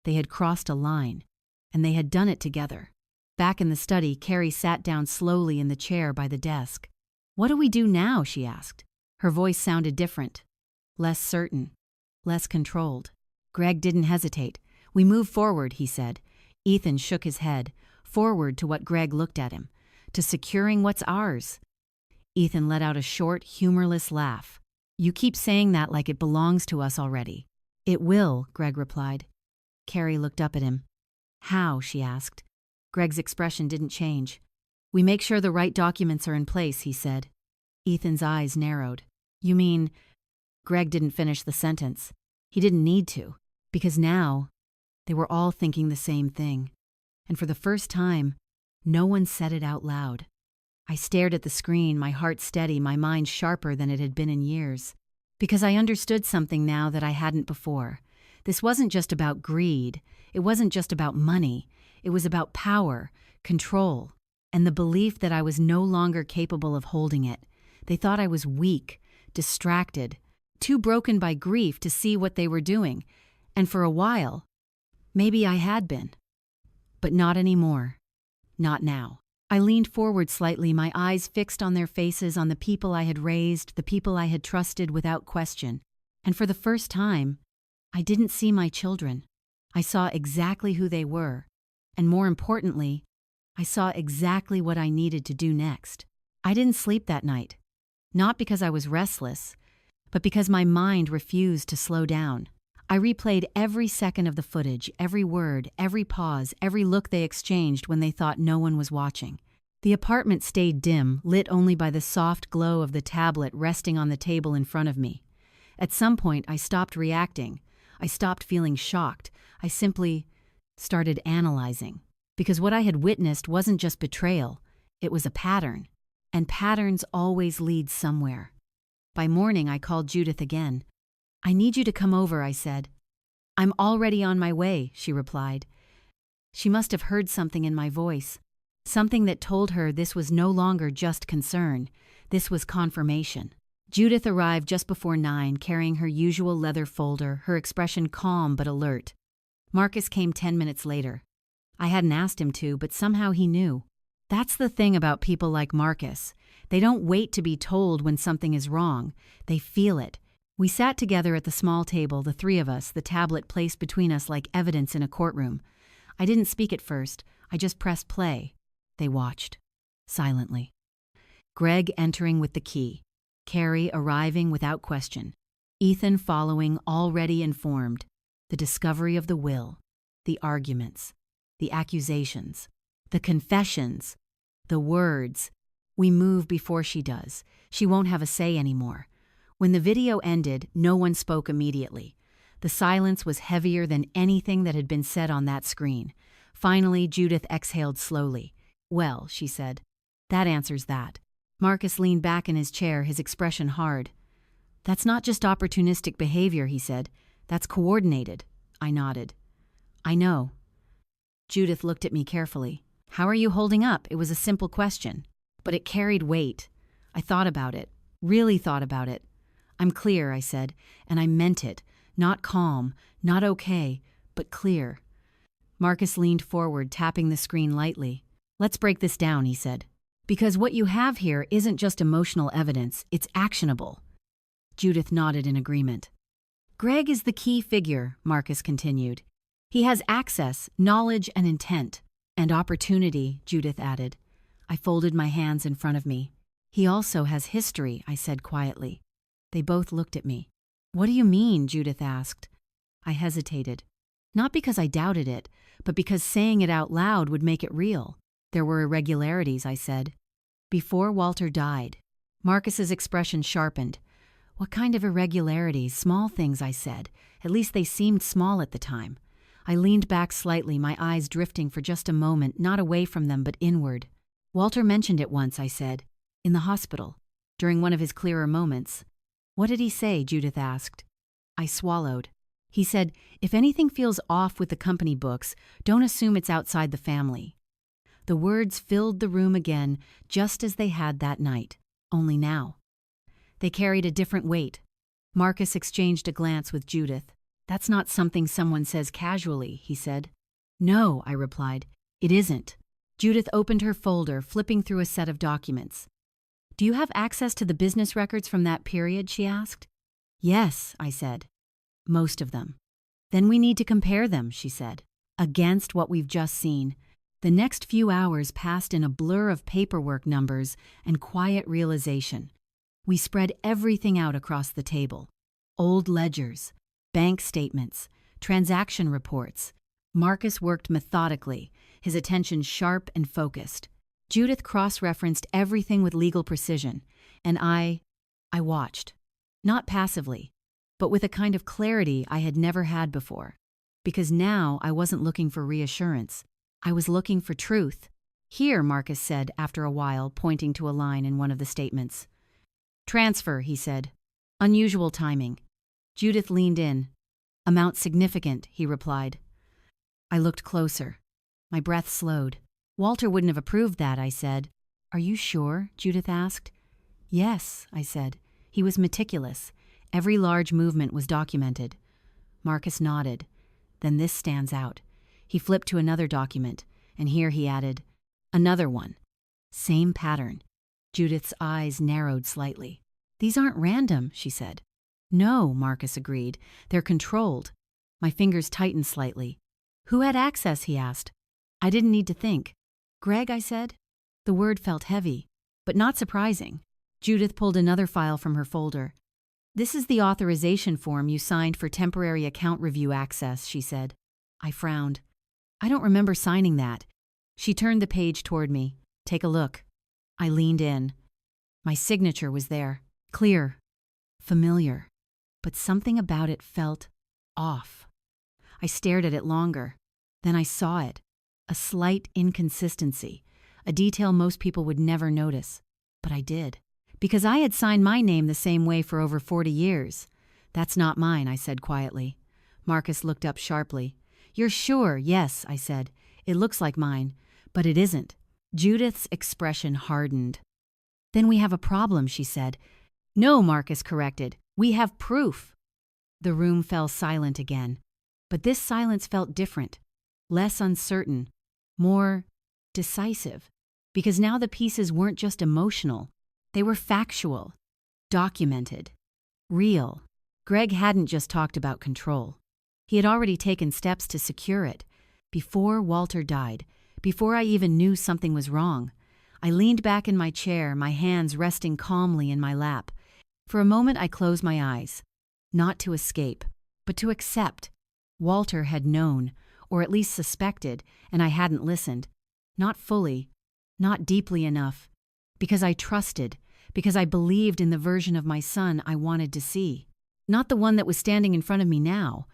They had crossed a line, and they had done it together. Back in the study, Carrie sat down slowly in the chair by the desk. "What do we do now?" she asked. Her voice sounded different, less certain, less controlled. Greg didn't hesitate. "We move forward," he said. Ethan shook his head, forward to what Greg looked at him, to securing what's ours. Ethan let out a short, humorless laugh. "You keep saying that like it belongs to us already." "It will," Greg replied. Carrie looked up at him. "How?" she asked. Greg's expression didn't change. "We make sure the right documents are in place," he said. Ethan's eyes narrowed. "You mean—" Greg didn't finish the sentence. He didn't need to, because now they were all thinking the same thing. And for the first time, no one said it out loud. I stared at the screen, my heart steady, my mind sharper than it had been in years. Because I understood something now that I hadn't before. This wasn't just about greed. It wasn't just about money. It was about power, control, and the belief that I was no longer capable of holding it. They thought I was weak, distracted, too broken by grief to see what they were doing. And for a while, maybe I had been. But not anymore. Not now. I leaned forward slightly, my eyes fixed on their faces, on the people I had raised, the people I had trusted without question. And for the first time, I didn't see my children. I saw exactly who they were. And more importantly, I saw exactly what I needed to do next. I didn't sleep that night. Not because I was restless, but because my mind refused to slow down. I replayed every second of the footage, every word, every pause, every look they exchanged when they thought no one was watching. The apartment stayed dim, lit only by the soft glow of the tablet resting on the table in front of me. At some point, I stopped reacting. I stopped feeling shocked. I simply started analyzing. Because what I had witnessed wasn't just betrayal, it was a pattern. And patterns always lead somewhere. By morning, I called Judith again. I need you to come over, I said. I'm already on my way, she replied. She must have heard something in my voice, something that told her this was no longer just concern, this was confirmation. Judith arrived just before 9, carrying her usual leather folder, her expression calm but alert. Marcus came 10 minutes later. I hadn't asked him to, but somehow he knew. That's the thing about people like Marcus. They don't wait to be told when something is wrong. They feel it. We sat together at the small table, the three of us, the tablet placed between us like evidence in a courtroom. I didn't speak at first. I just pressed play. They watched. Silently. Greg entering with the key. Carrie arriving without question. Ethan following, already informed. The discovery of the will. The arguments. The accusations. The confessions. The words. We move before she does. She won't have a say anymore. When the video ended, no one spoke immediately. The silence was heavier than anything that had been said on that screen. Finally, Judith exhaled slowly. Well, she said. That answers that. Marcus leaned back in his chair, his expression hard. That's not just opportunistic behavior, he said. That's coordinated. I nodded. I know. Judith looked at me carefully. How are you holding up? It was a simple question. But it carried weight. I thought about it. Really thought about it. I'm clear, I said, and I meant it. Not calm, not okay, but clear. Marcus leaned forward, tapping the screen lightly. Let's break this down, he said. Because what you have here isn't just emotional evidence, it's actionable. Judith nodded in agreement. Greg is the key figure, Marcus continued. He has access, knowledge, and intent. And opportunity, Judith added. I folded my hands in front of me. He also has history, I said quietly. They both looked at me. What do you mean? Judith asked. I hesitated. Not because I doubted it, but because saying it out loud would make it real. There were irregularities, I said. Before Walter died. Marcus's expression sharpened. What kind of irregularities? Small things, I said. At least they seemed small at the time. I leaned back slightly, my eyes drifting for just a moment, not away from them but inward. Walter mentioned it once, I said. In the hospital. During one of his clearer moments. What did he say? Judith asked. I swallowed. He said, if anything feels off with the company books, don't assume it's outside the family. The words filled the room again, just as they had that night, only now. They carried a different weight. Marcus exchanged a glance with Judith. That's not something someone says casually, he said. No, I replied. It isn't. Judith opened her folder, flipping through a set of documents. Do you have access to the business records from that period? She asked. Yes, I said. Most of them. Then we need to compare them, she said, against what we've just seen. The next few hours passed in a blur of paperwork numbers and quiet realization. We spread everything out across the table. Old ledgers, bank statements, transaction reports. Marcus worked methodically, his attention sharp and focused. Judith cross-referenced everything with legal precision, and I watched. Not passively, but with a kind of clarity I had never had before. Because now I wasn't looking for reassurance. I was looking for truth. Here, Marcus said after a while, pointing to a line in one of the statements. Transfer, he said. Unusual timing. Judith leaned in. Amount significant, he replied. I looked closer. My breath slowed. Walter wouldn't have approved that, I said. Are you sure? Judith asked. Yes, I said. He was meticulous. Every large movement was documented. Marcus nodded. Then this stands out. He flipped to another document, and here he added, another one. Same pattern. Judith's eyes narrowed slightly. These aren't random, she said. No, Marcus agreed. They're controlled. My fingers tightened slightly. Who had access? He asked. I didn't need to think. Greg, I said. The word felt heavy, but not surprising. Judith pulled another file from her folder. This is the authorization form you signed for temporary account review access, she said. I frowned. I don't remember signing that. She turned the page toward me. Take a look. I leaned in. My signature was there. Clear. Familiar. But something about it felt off. I stared at it longer. Then I saw it. A slight inconsistency. A detail most people would never notice. But I did. Because I had signed my name the same way for over 40 years. "That's not mine," I said quietly. Marcus looked up sharply. "You're sure?" "Yes," I said. "It looks like mine, but it isn't." Judith's expression hardened. "Then we have a problem," she said. "No," Marcus corrected. "We have proof." The room fell silent again. But this silence felt different, less uncertain, more decisive. Because now the pieces weren't just emotional. They were factual, documented, real. Greg hadn't just talked about control. He had already taken steps to secure it. Before Walter died, before I even knew something was wrong, I leaned back in my chair, my hands resting calmly in my lap. For a moment I closed my eyes, not to escape, but to accept. Walter had known, or at least suspected, and I hadn't listened. Not fully, not deeply enough, because I trusted, because I believed in the version of my son I wanted to see. Not the one that was standing in front of me now.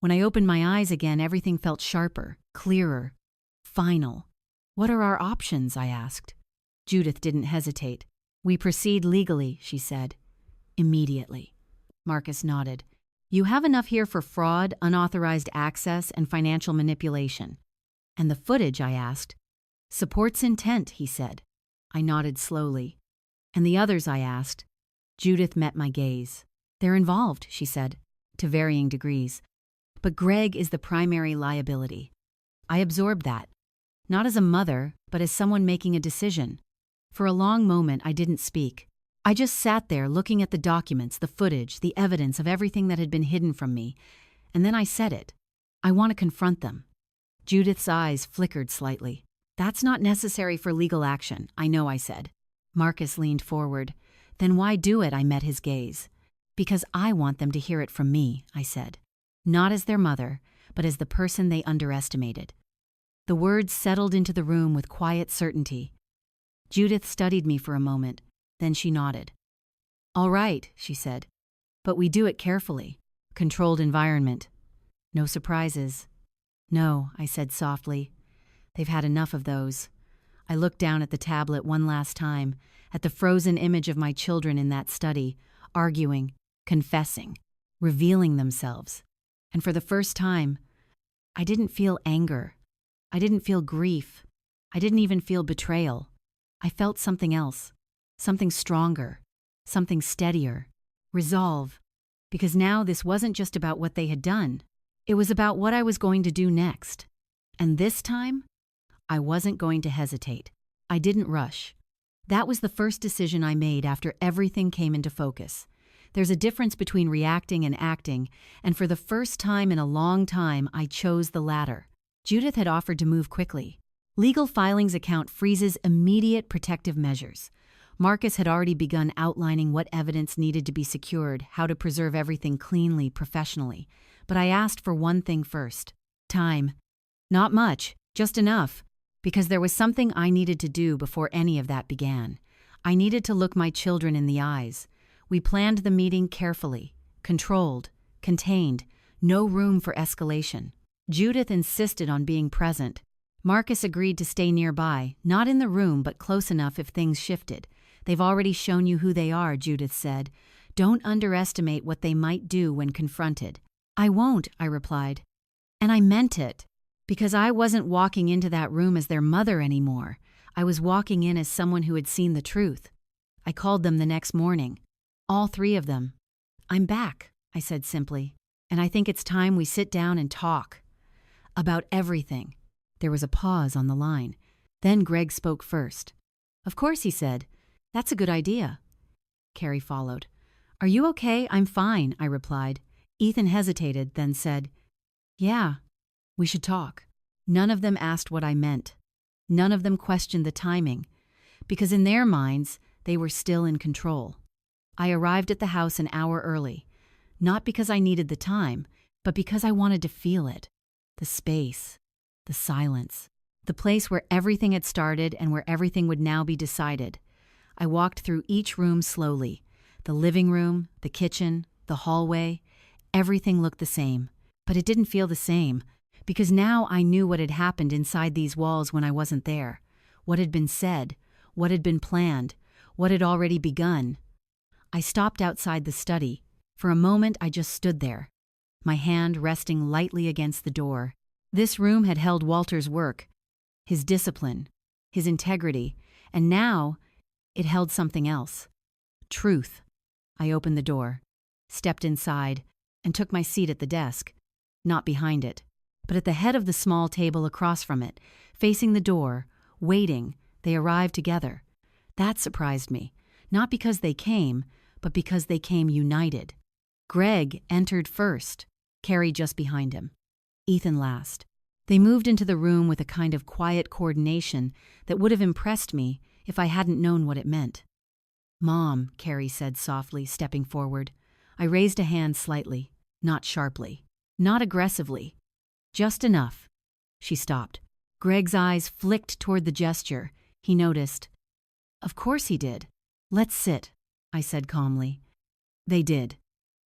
When I opened my eyes again, everything felt sharper, clearer, final. "What are our options?" I asked. Judith didn't hesitate. "We proceed legally," she said. "Immediately." Marcus nodded. "You have enough here for fraud, unauthorized access, and financial manipulation." "And the footage?" I asked. "Supports intent," he said. I nodded slowly. "And the others?" I asked. Judith met my gaze. "They're involved," she said, "to varying degrees. But Greg is the primary liability." I absorbed that, not as a mother, but as someone making a decision. For a long moment, I didn't speak. I just sat there looking at the documents, the footage, the evidence of everything that had been hidden from me. And then I said it. "I want to confront them." Judith's eyes flickered slightly. "That's not necessary for legal action, I know," I said. Marcus leaned forward. "Then why do it?" I met his gaze. "Because I want them to hear it from me," I said. Not as their mother, but as the person they underestimated. The words settled into the room with quiet certainty. Judith studied me for a moment, then she nodded. "All right," she said. "But we do it carefully. Controlled environment. No surprises." "No," I said softly. "They've had enough of those." I looked down at the tablet one last time, at the frozen image of my children in that study, arguing, confessing, revealing themselves. And for the first time, I didn't feel anger. I didn't feel grief. I didn't even feel betrayal. I felt something else, something stronger, something steadier, resolve. Because now this wasn't just about what they had done. It was about what I was going to do next. And this time, I wasn't going to hesitate. I didn't rush. That was the first decision I made after everything came into focus. There's a difference between reacting and acting, and for the first time in a long time, I chose the latter. Judith had offered to move quickly. Legal filings account freezes immediate protective measures. Marcus had already begun outlining what evidence needed to be secured, how to preserve everything cleanly, professionally. But I asked for one thing first. Time. Not much, just enough. Because there was something I needed to do before any of that began. I needed to look my children in the eyes. We planned the meeting carefully, controlled, contained, no room for escalation. Judith insisted on being present. Marcus agreed to stay nearby, not in the room but close enough if things shifted. "They've already shown you who they are," Judith said. "Don't underestimate what they might do when confronted." "I won't," I replied. And I meant it. Because I wasn't walking into that room as their mother anymore. I was walking in as someone who had seen the truth. I called them the next morning. All three of them. "I'm back," I said simply. "And I think it's time we sit down and talk. About everything." There was a pause on the line. Then Greg spoke first. "Of course," he said. "That's a good idea." Carrie followed. "Are you okay?" "I'm fine," I replied. Ethan hesitated, then said, "Yeah, we should talk." None of them asked what I meant. None of them questioned the timing, because in their minds, they were still in control. I arrived at the house an hour early, not because I needed the time, but because I wanted to feel it. The space, the silence, the place where everything had started and where everything would now be decided. I walked through each room slowly. The living room, the kitchen, the hallway, everything looked the same. But it didn't feel the same, because now I knew what had happened inside these walls when I wasn't there. What had been said, what had been planned, what had already begun. I stopped outside the study. For a moment, I just stood there, my hand resting lightly against the door. This room had held Walter's work, his discipline, his integrity, and now it held something else. Truth. I opened the door, stepped inside, and took my seat at the desk, not behind it, but at the head of the small table across from it, facing the door, waiting. They arrived together. That surprised me, not because they came, but because they came united. Greg entered first, Carrie just behind him, Ethan last. They moved into the room with a kind of quiet coordination that would have impressed me if I hadn't known what it meant. "Mom," Carrie said softly, stepping forward. I raised a hand slightly, not sharply, not aggressively, just enough. She stopped. Greg's eyes flicked toward the gesture. He noticed. "Of course he did. Let's sit," I said calmly. They did.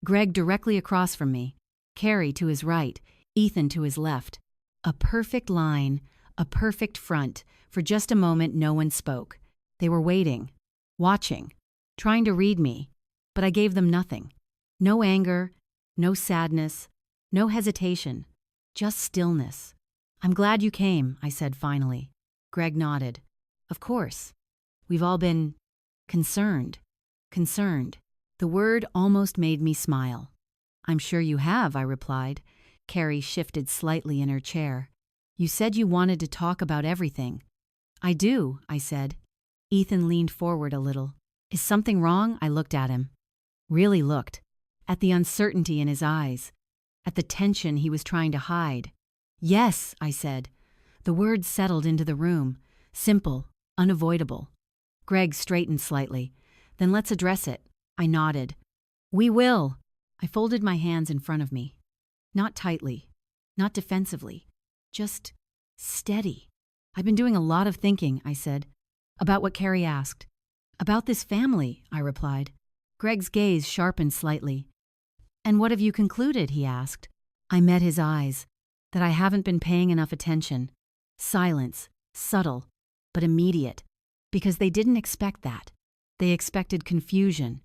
Greg directly across from me, Carrie to his right, Ethan to his left. A perfect line, a perfect front. For just a moment, no one spoke. They were waiting, watching, trying to read me, but I gave them nothing. No anger, no sadness, no hesitation, just stillness. "I'm glad you came," I said finally. Greg nodded. "Of course. We've all been concerned." The word almost made me smile. "I'm sure you have," I replied. Carrie shifted slightly in her chair. "You said you wanted to talk about everything." "I do," I said. Ethan leaned forward a little. "Is something wrong?" I looked at him. Really looked. At the uncertainty in his eyes. At the tension he was trying to hide. "Yes," I said. The words settled into the room. Simple, unavoidable. Greg straightened slightly. "Then let's address it." I nodded. "We will." I folded my hands in front of me. Not tightly, not defensively, just steady. "I've been doing a lot of thinking," I said. "About what Carrie asked." "About this family," I replied. Greg's gaze sharpened slightly. "And what have you concluded?" he asked. I met his eyes. That I haven't been paying enough attention. Silence, subtle, but immediate. Because they didn't expect that. They expected confusion,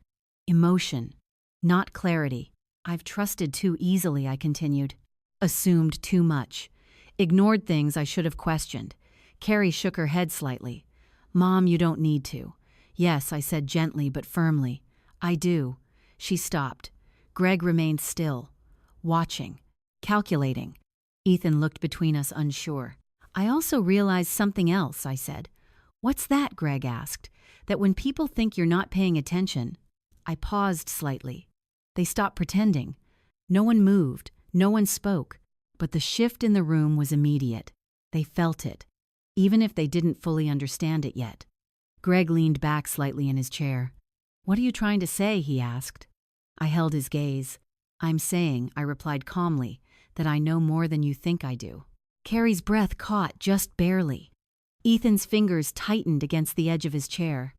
emotion, not clarity. "I've trusted too easily," I continued. Assumed too much. Ignored things I should have questioned. Carrie shook her head slightly. "Mom, you don't need to." "Yes," I said gently but firmly. "I do." She stopped. Greg remained still, watching, calculating. Ethan looked between us unsure. "I also realized something else," I said. "What's that?" Greg asked. "That when people think you're not paying attention." I paused slightly. They stopped pretending. No one moved, no one spoke. But the shift in the room was immediate. They felt it, even if they didn't fully understand it yet. Greg leaned back slightly in his chair. "What are you trying to say?" he asked. I held his gaze. "I'm saying," I replied calmly, "that I know more than you think I do." Carrie's breath caught just barely. Ethan's fingers tightened against the edge of his chair.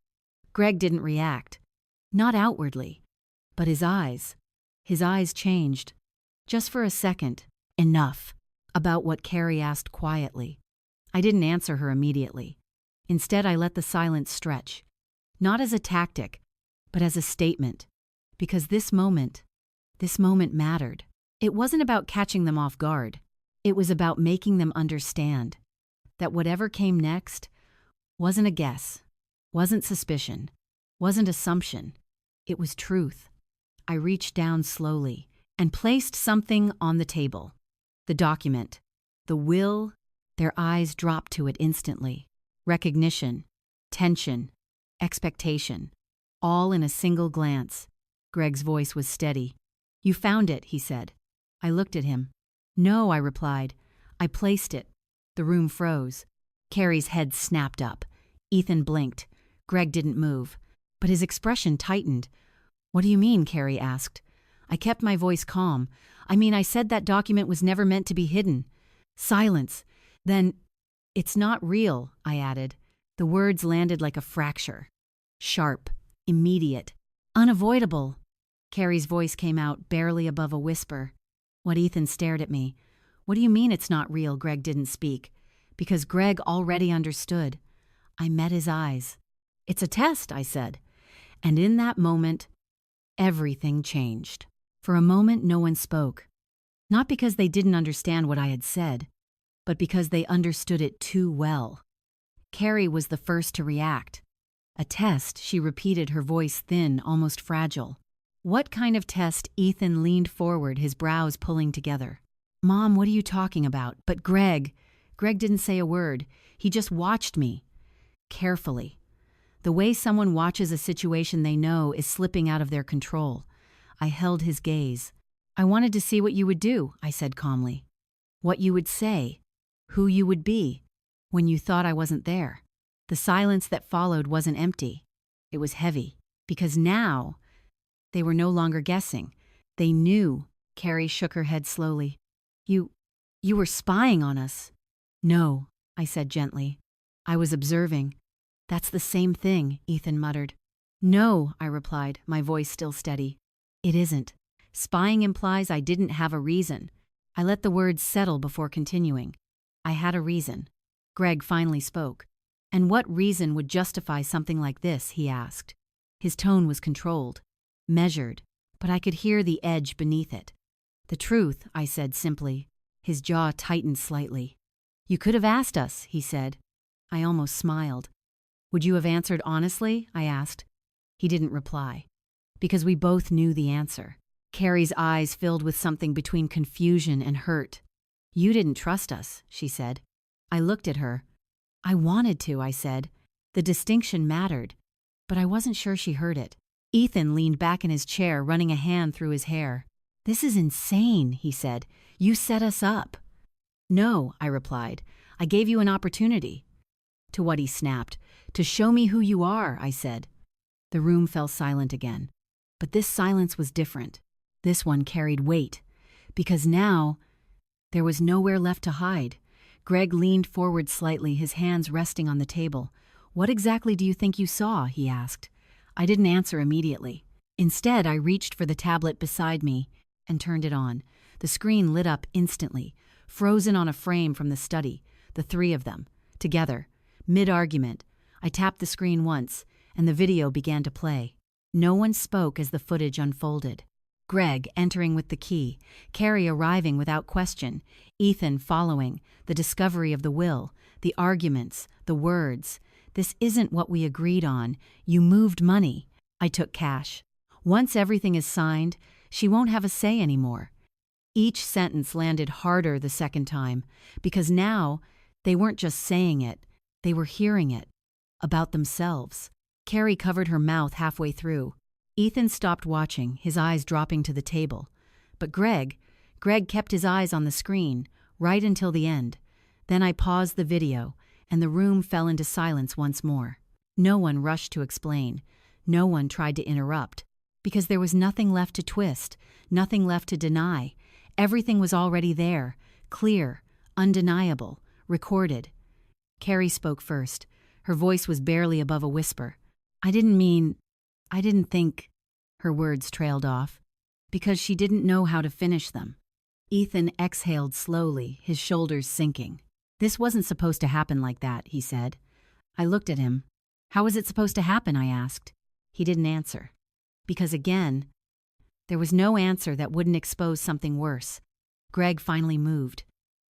Greg didn't react. Not outwardly. But his eyes changed. Just for a second. Enough. About what Carrie asked quietly. I didn't answer her immediately. Instead, I let the silence stretch. Not as a tactic, but as a statement. Because this moment mattered. It wasn't about catching them off guard. It was about making them understand that whatever came next wasn't a guess, wasn't suspicion, wasn't assumption. It was truth. I reached down slowly and placed something on the table. The document. The will. Their eyes dropped to it instantly. Recognition. Tension. Expectation. All in a single glance. Greg's voice was steady. "You found it," he said. I looked at him. "No," I replied. "I placed it." The room froze. Carrie's head snapped up. Ethan blinked. Greg didn't move. But his expression tightened. "What do you mean?" Carrie asked. I kept my voice calm. I said that document was never meant to be hidden." Silence. Then, "It's not real," I added. The words landed like a fracture. Sharp, immediate, unavoidable. Carrie's voice came out barely above a whisper. Ethan stared at me. "What do you mean it's not real?" Greg didn't speak. Because Greg already understood. I met his eyes. "It's a test," I said. And in that moment, everything changed. For a moment, no one spoke. Not because they didn't understand what I had said, but because they understood it too well. Carrie was the first to react. "A test," she repeated, her voice thin, almost fragile. "What kind of test?" Ethan leaned forward, his brows pulling together. "Mom, what are you talking about?" But Greg didn't say a word. He just watched me. Carefully. The way someone watches a situation they know is slipping out of their control. I held his gaze. "I wanted to see what you would do," I said calmly. "What you would say. Who you would be. When you thought I wasn't there." The silence that followed wasn't empty. It was heavy. Because now, they were no longer guessing. They knew. Carrie shook her head slowly. You were spying on us." "No," I said gently. "I was observing." "That's the same thing," Ethan muttered. "No," I replied, my voice still steady. "It isn't. Spying implies I didn't have a reason." I let the words settle before continuing. "I had a reason." Greg finally spoke. "And what reason would justify something like this?" he asked. His tone was controlled, measured, but I could hear the edge beneath it. "The truth," I said simply. His jaw tightened slightly. "You could have asked us," he said. I almost smiled. "Would you have answered honestly?" I asked. He didn't reply. Because we both knew the answer. Carrie's eyes filled with something between confusion and hurt. "You didn't trust us," she said. I looked at her. "I wanted to," I said. The distinction mattered, but I wasn't sure she heard it. Ethan leaned back in his chair, running a hand through his hair. "This is insane," he said. "You set us up." "No," I replied. "I gave you an opportunity." "To what?" he snapped. "To show me who you are," I said. The room fell silent again. But this silence was different. This one carried weight. Because now, there was nowhere left to hide. Greg leaned forward slightly, his hands resting on the table. "What exactly do you think you saw?" he asked. I didn't answer immediately. Instead, I reached for the tablet beside me and turned it on. The screen lit up instantly, frozen on a frame from the study, the three of them, together, mid-argument. I tapped the screen once, and the video began to play. No one spoke as the footage unfolded. Greg entering with the key, Carrie arriving without question, Ethan following, the discovery of the will, the arguments, the words. "This isn't what we agreed on. You moved money." I took cash. "Once everything is signed, she won't have a say anymore." Each sentence landed harder the second time, because now they weren't just saying it, they were hearing it. About themselves. Carrie covered her mouth halfway through. Ethan stopped watching, his eyes dropping to the table. But Greg kept his eyes on the screen, right until the end. Then I paused the video, and the room fell into silence once more. No one rushed to explain. No one tried to interrupt. Because there was nothing left to twist, nothing left to deny. Everything was already there, clear, undeniable, recorded. Carrie spoke first. Her voice was barely above a whisper. I didn't think, her words trailed off, because she didn't know how to finish them. Ethan exhaled slowly, his shoulders sinking. "This wasn't supposed to happen like that," he said. I looked at him. "How was it supposed to happen?" I asked. He didn't answer. Because again, there was no answer that wouldn't expose something worse. Greg finally moved.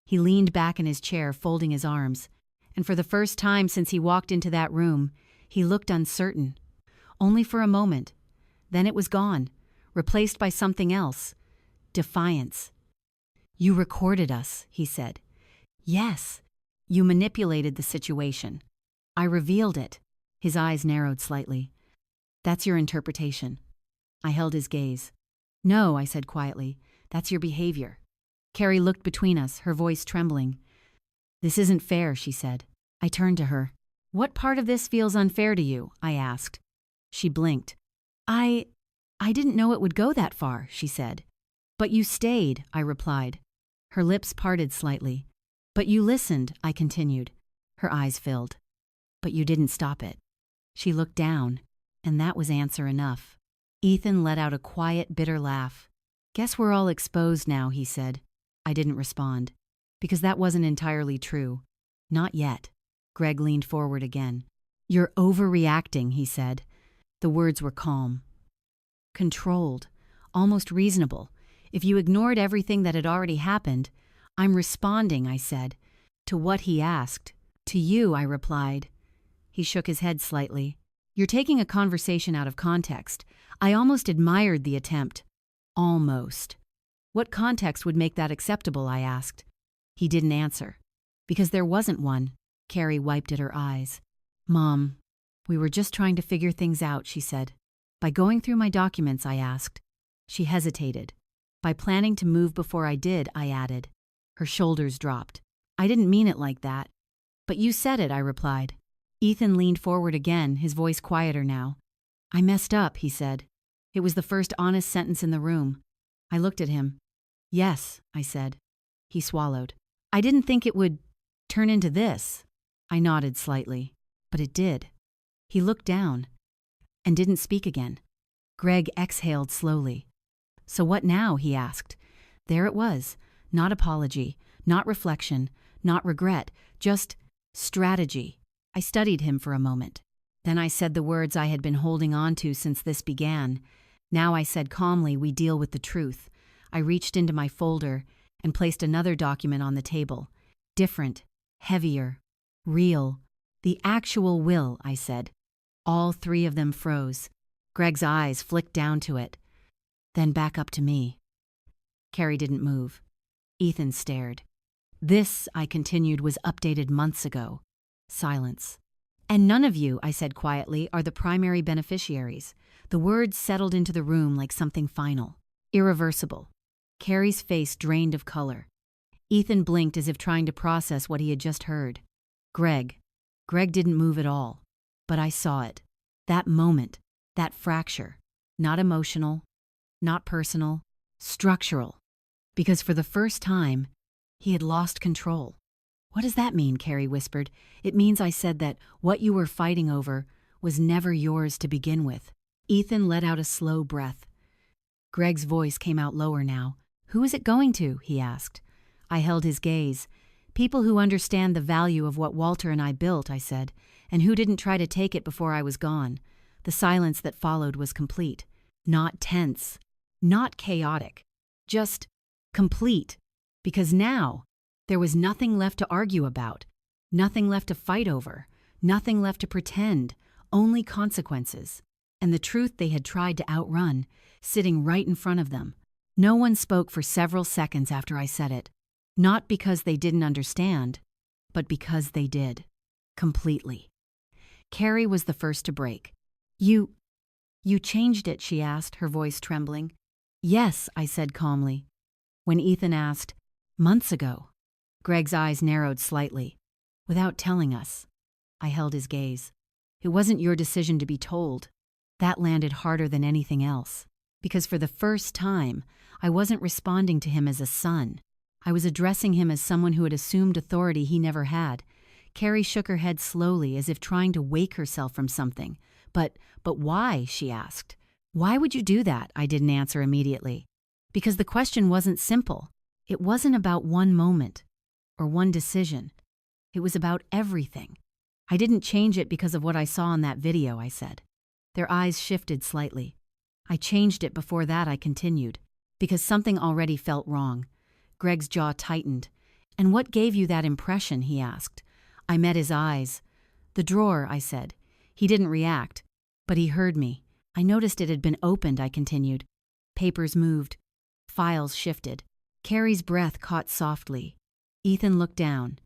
He leaned back in his chair, folding his arms. And for the first time since he walked into that room, he looked uncertain. Only for a moment. Then it was gone, replaced by something else. Defiance. "You recorded us," he said. "Yes. You manipulated the situation. I revealed it." His eyes narrowed slightly. "That's your interpretation." I held his gaze. "No," I said quietly. "That's your behavior." Carrie looked between us, her voice trembling. "This isn't fair," she said. I turned to her. "What part of this feels unfair to you?" I asked. She blinked. I didn't know it would go that far," she said. "But you stayed," I replied. Her lips parted slightly. "But you listened," I continued. Her eyes filled. "But you didn't stop it." She looked down, and that was answer enough. Ethan let out a quiet, bitter laugh. "Guess we're all exposed now," he said. I didn't respond, because that wasn't entirely true. Not yet. Greg leaned forward again. "You're overreacting," he said. The words were calm. Controlled. almost reasonable. If you ignored everything that had already happened, I'm responding, I said, to what he asked. To you, I replied. He shook his head slightly. You're taking a conversation out of context. I almost admired the attempt. Almost. What context would make that acceptable, I asked. He didn't answer. Because there wasn't one. Carrie wiped at her eyes. Mom, we were just trying to figure things out, she said. By going through my documents, I asked. She hesitated. By planning to move before I did, I added. Her shoulders dropped. I didn't mean it like that. But you said it, I replied. Ethan leaned forward again, his voice quieter now. I messed up, he said. It was the first honest sentence in the room. I looked at him. Yes, I said. He swallowed. I didn't think it would turn into this. I nodded slightly. But it did. He looked down and didn't speak again. Greg exhaled slowly. So what now, he asked. There it was. Not apology, not reflection, not regret, just strategy. I studied him for a moment. Then I said the words I had been holding on to since this began. Now I said calmly, we deal with the truth. I reached into my folder and placed another document on the table. Different, heavier, real. The actual will, I said. All three of them froze. Greg's eyes flicked down to it, then back up to me. Carrie didn't move. Ethan stared. This, I continued, was updated months ago. Silence. And none of you, I said quietly, are the primary beneficiaries. The words settled into the room like something final. Irreversible. Carrie's face drained of color. Ethan blinked as if trying to process what he had just heard. Greg didn't move at all. But I saw it. That moment. That fracture. Not emotional. Not personal. Structural. Because for the first time, he had lost control. What does that mean? Carrie whispered. It means, I said, that what you were fighting over was never yours to begin with. Ethan let out a slow breath. Greg's voice came out lower now. Who is it going to? He asked. I held his gaze. People who understand the value of what Walter and I built, I said, and who didn't try to take it before I was gone. The silence that followed was complete. Not tense. Not chaotic. Just complete. Because now, there was nothing left to argue about, nothing left to fight over, nothing left to pretend, only consequences. And the truth they had tried to outrun, sitting right in front of them. No one spoke for several seconds after I said it. Not because they didn't understand, but because they did. Completely. Carrie was the first to break. You changed it, she asked, her voice trembling. Yes, I said calmly. When Ethan asked, months ago. Greg's eyes narrowed slightly. Without telling us. I held his gaze. It wasn't your decision to be told. That landed harder than anything else. Because for the first time, I wasn't responding to him as a son. I was addressing him as someone who had assumed authority he never had. Carrie shook her head slowly as if trying to wake herself from something. But why? She asked. Why would you do that? I didn't answer immediately. Because the question wasn't simple. It wasn't about one moment or one decision. It was about everything. I didn't change it because of what I saw in that video, I said. Their eyes shifted slightly. I changed it before that, I continued, because something already felt wrong. Greg's jaw tightened. And what gave you that impression? He asked. I met his eyes. The drawer, I said. He didn't react, but he heard me. I noticed it had been opened, I continued. Papers moved. Files shifted. Carrie's breath caught softly. Ethan looked down.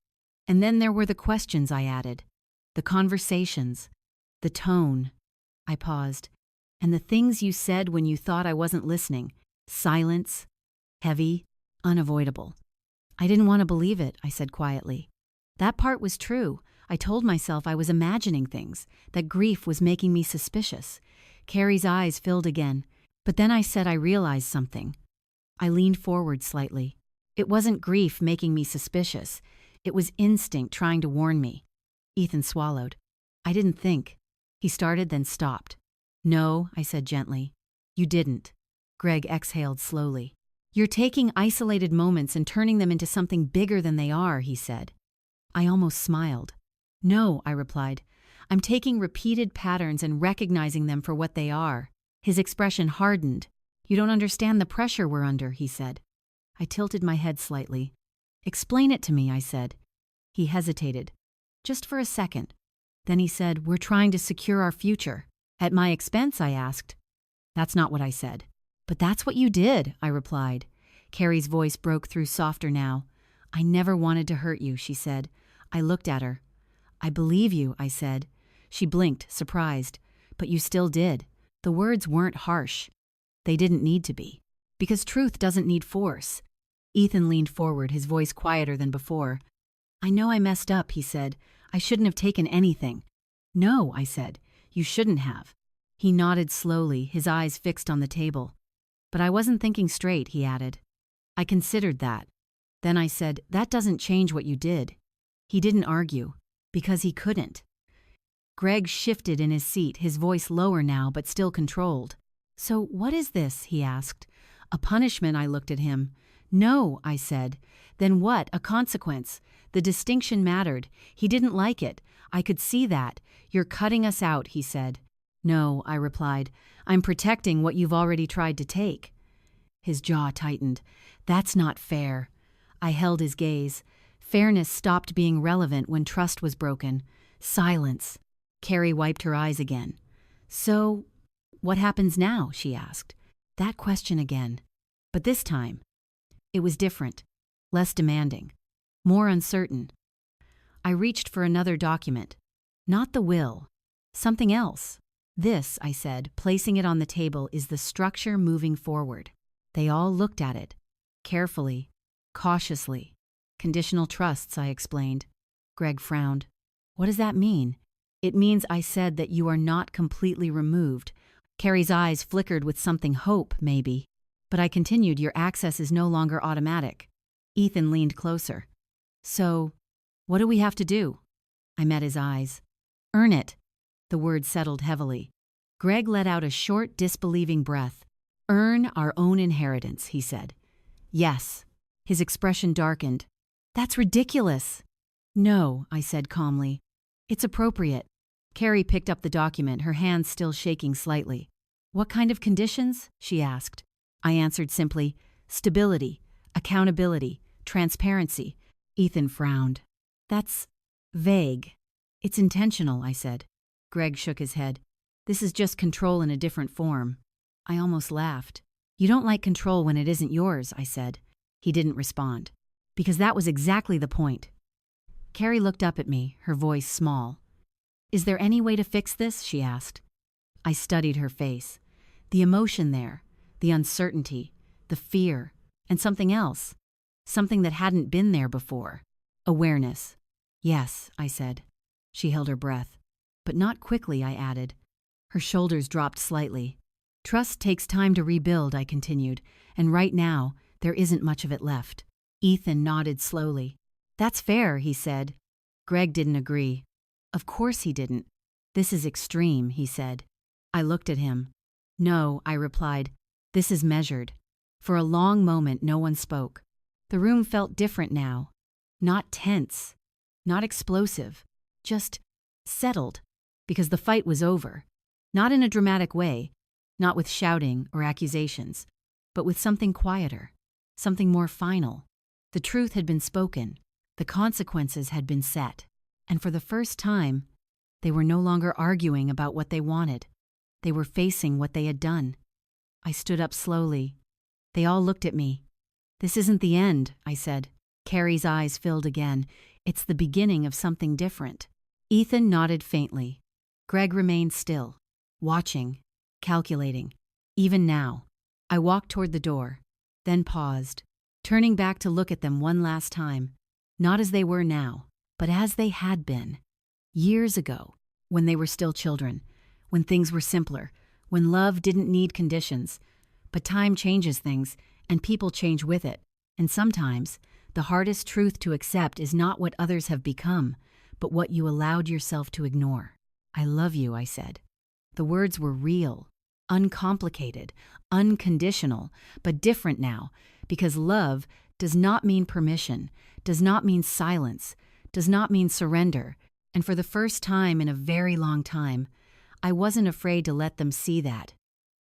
And then there were the questions, I added. The conversations. The tone. I paused. And the things you said when you thought I wasn't listening. Silence. Heavy. Unavoidable. I didn't want to believe it, I said quietly. That part was true. I told myself I was imagining things, that grief was making me suspicious. Carrie's eyes filled again. But then I said I realized something. I leaned forward slightly. It wasn't grief making me suspicious. It was instinct trying to warn me. Ethan swallowed. I didn't think. He started, then stopped. No, I said gently. You didn't. Greg exhaled slowly. You're taking isolated moments and turning them into something bigger than they are, he said. I almost smiled. No, I replied. I'm taking repeated patterns and recognizing them for what they are. His expression hardened. You don't understand the pressure we're under, he said. I tilted my head slightly. Explain it to me, I said. He hesitated. Just for a second. Then he said, we're trying to secure our future. At my expense, I asked. That's not what I said. But that's what you did, I replied. Carrie's voice broke through softer now. I never wanted to hurt you, she said. I looked at her. I believe you, I said. She blinked, surprised. But you still did. The words weren't harsh. They didn't need to be. Because truth doesn't need force. Ethan leaned forward, his voice quieter than before. I know I messed up, he said. I shouldn't have taken anything. No, I said. You shouldn't have. He nodded slowly, his eyes fixed on the table. But I wasn't thinking straight, he added. I considered that. Then I said, that doesn't change what you did. He didn't argue, because he couldn't. Greg shifted in his seat, his voice lower now but still controlled. So what is this? He asked. A punishment, I looked at him. No, I said. Then what? A consequence. The distinction mattered. He didn't like it. I could see that. You're cutting us out, he said. No, I replied. I'm protecting what you've already tried to take. His jaw tightened. That's not fair. I held his gaze. Fairness stopped being relevant when trust was broken. Silence. Carrie wiped her eyes again. So, what happens now? She asked. That question again. But this time, it was different, less demanding, more uncertain. I reached for another document. Not the will. Something else. This, I said, placing it on the table, is the structure moving forward. They all looked at it. Carefully. Cautiously. Conditional trusts, I explained. Greg frowned. What does that mean? It means, I said, that you are not completely removed. Carrie's eyes flickered with something hope, maybe. But I continued, your access is no longer automatic. Ethan leaned closer. So, what do we have to do? I met his eyes. Earn it. The word settled heavily. Greg let out a short, disbelieving breath. Earn our own inheritance, he said. Yes. His expression darkened. That's ridiculous. No, I said calmly. It's appropriate. Carrie picked up the document, her hands still shaking slightly. What kind of conditions? She asked. I answered simply, stability, accountability, transparency. Ethan frowned. That's vague. It's intentional, I said. Greg shook his head. This is just control in a different form. I almost laughed. You don't like control when it isn't yours, I said. He didn't respond. Because that was exactly the point. Carrie looked up at me, her voice small. Is there any way to fix this? She asked. I studied her face. The emotion there, the uncertainty, the fear, and something else. Something that hadn't been there before. Awareness. Yes, I said. She held her breath. But not quickly, I added. Her shoulders dropped slightly. Trust takes time to rebuild, I continued, and right now, there isn't much of it left. Ethan nodded slowly. That's fair, he said. Greg didn't agree. Of course he didn't. This is extreme, he said. I looked at him. No, I replied. This is measured. For a long moment, no one spoke. The room felt different now. Not tense. Not explosive. Just settled. Because the fight was over. Not in a dramatic way. Not with shouting or accusations. But with something quieter. Something more final. The truth had been spoken. The consequences had been set. And for the first time, they were no longer arguing about what they wanted. They were facing what they had done. I stood up slowly. They all looked at me. This isn't the end, I said. Carrie's eyes filled again. It's the beginning of something different. Ethan nodded faintly. Greg remained still, watching, calculating. Even now, I walked toward the door, then paused, turning back to look at them one last time, not as they were now, but as they had been. Years ago, when they were still children, when things were simpler, when love didn't need conditions. But time changes things, and people change with it. And sometimes, the hardest truth to accept is not what others have become, but what you allowed yourself to ignore. I love you, I said. The words were real, uncomplicated, unconditional, but different now, because love does not mean permission, does not mean silence, does not mean surrender. And for the first time in a very long time, I wasn't afraid to let them see that.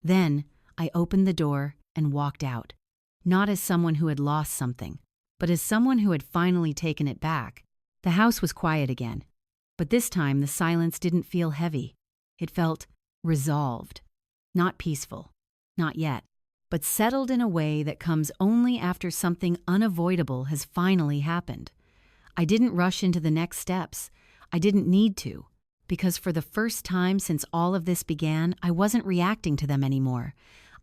Then, I opened the door and walked out. Not as someone who had lost something, but as someone who had finally taken it back. The house was quiet again, but this time the silence didn't feel heavy. It felt resolved. Not peaceful, not yet, but settled in a way that comes only after something unavoidable has finally happened. I didn't rush into the next steps. I didn't need to, because for the first time since all of this began, I wasn't reacting to them anymore.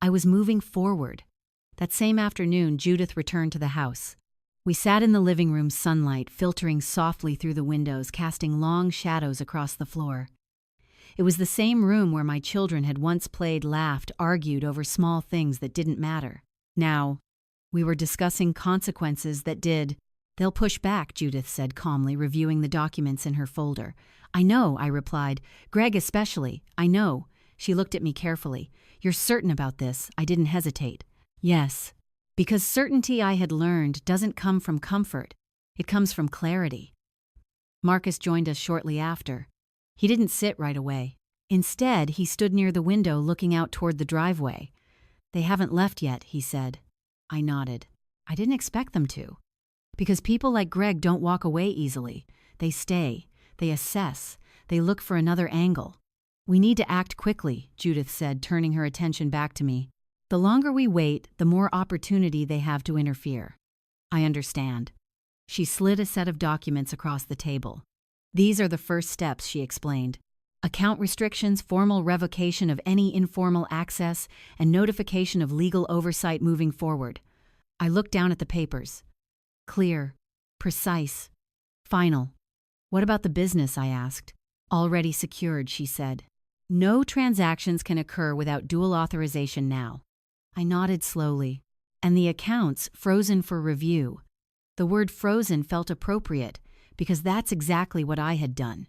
I was moving forward. That same afternoon, Judith returned to the house. We sat in the living room, sunlight filtering softly through the windows, casting long shadows across the floor. It was the same room where my children had once played, laughed, argued over small things that didn't matter. Now, we were discussing consequences that did. "They'll push back," Judith said calmly, reviewing the documents in her folder. "I know," I replied. "Greg especially. I know." She looked at me carefully. "You're certain about this?" I didn't hesitate. "Yes." Because certainty, I had learned, doesn't come from comfort. It comes from clarity. Marcus joined us shortly after. He didn't sit right away. Instead, he stood near the window looking out toward the driveway. "They haven't left yet," he said. I nodded. I didn't expect them to. Because people like Greg don't walk away easily. They stay. They assess. They look for another angle. "We need to act quickly," Judith said, turning her attention back to me. "The longer we wait, the more opportunity they have to interfere." "I understand." She slid a set of documents across the table. "These are the first steps," she explained. "Account restrictions, formal revocation of any informal access, and notification of legal oversight moving forward." I looked down at the papers. Clear. Precise. Final. "What about the business?" I asked. "Already secured," she said. "No transactions can occur without dual authorization now." I nodded slowly. "And the accounts frozen for review." The word frozen felt appropriate, because that's exactly what I had done.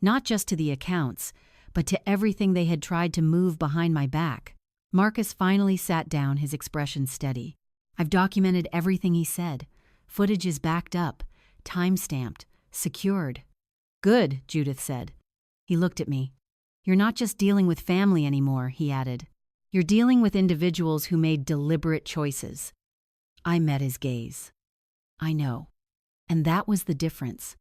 Not just to the accounts, but to everything they had tried to move behind my back. Marcus finally sat down, his expression steady. "I've documented everything he said. Footage is backed up, time-stamped, secured." "Good," Judith said. He looked at me. "You're not just dealing with family anymore," he added. "You're dealing with individuals who made deliberate choices." I met his gaze. "I know." And that was the difference.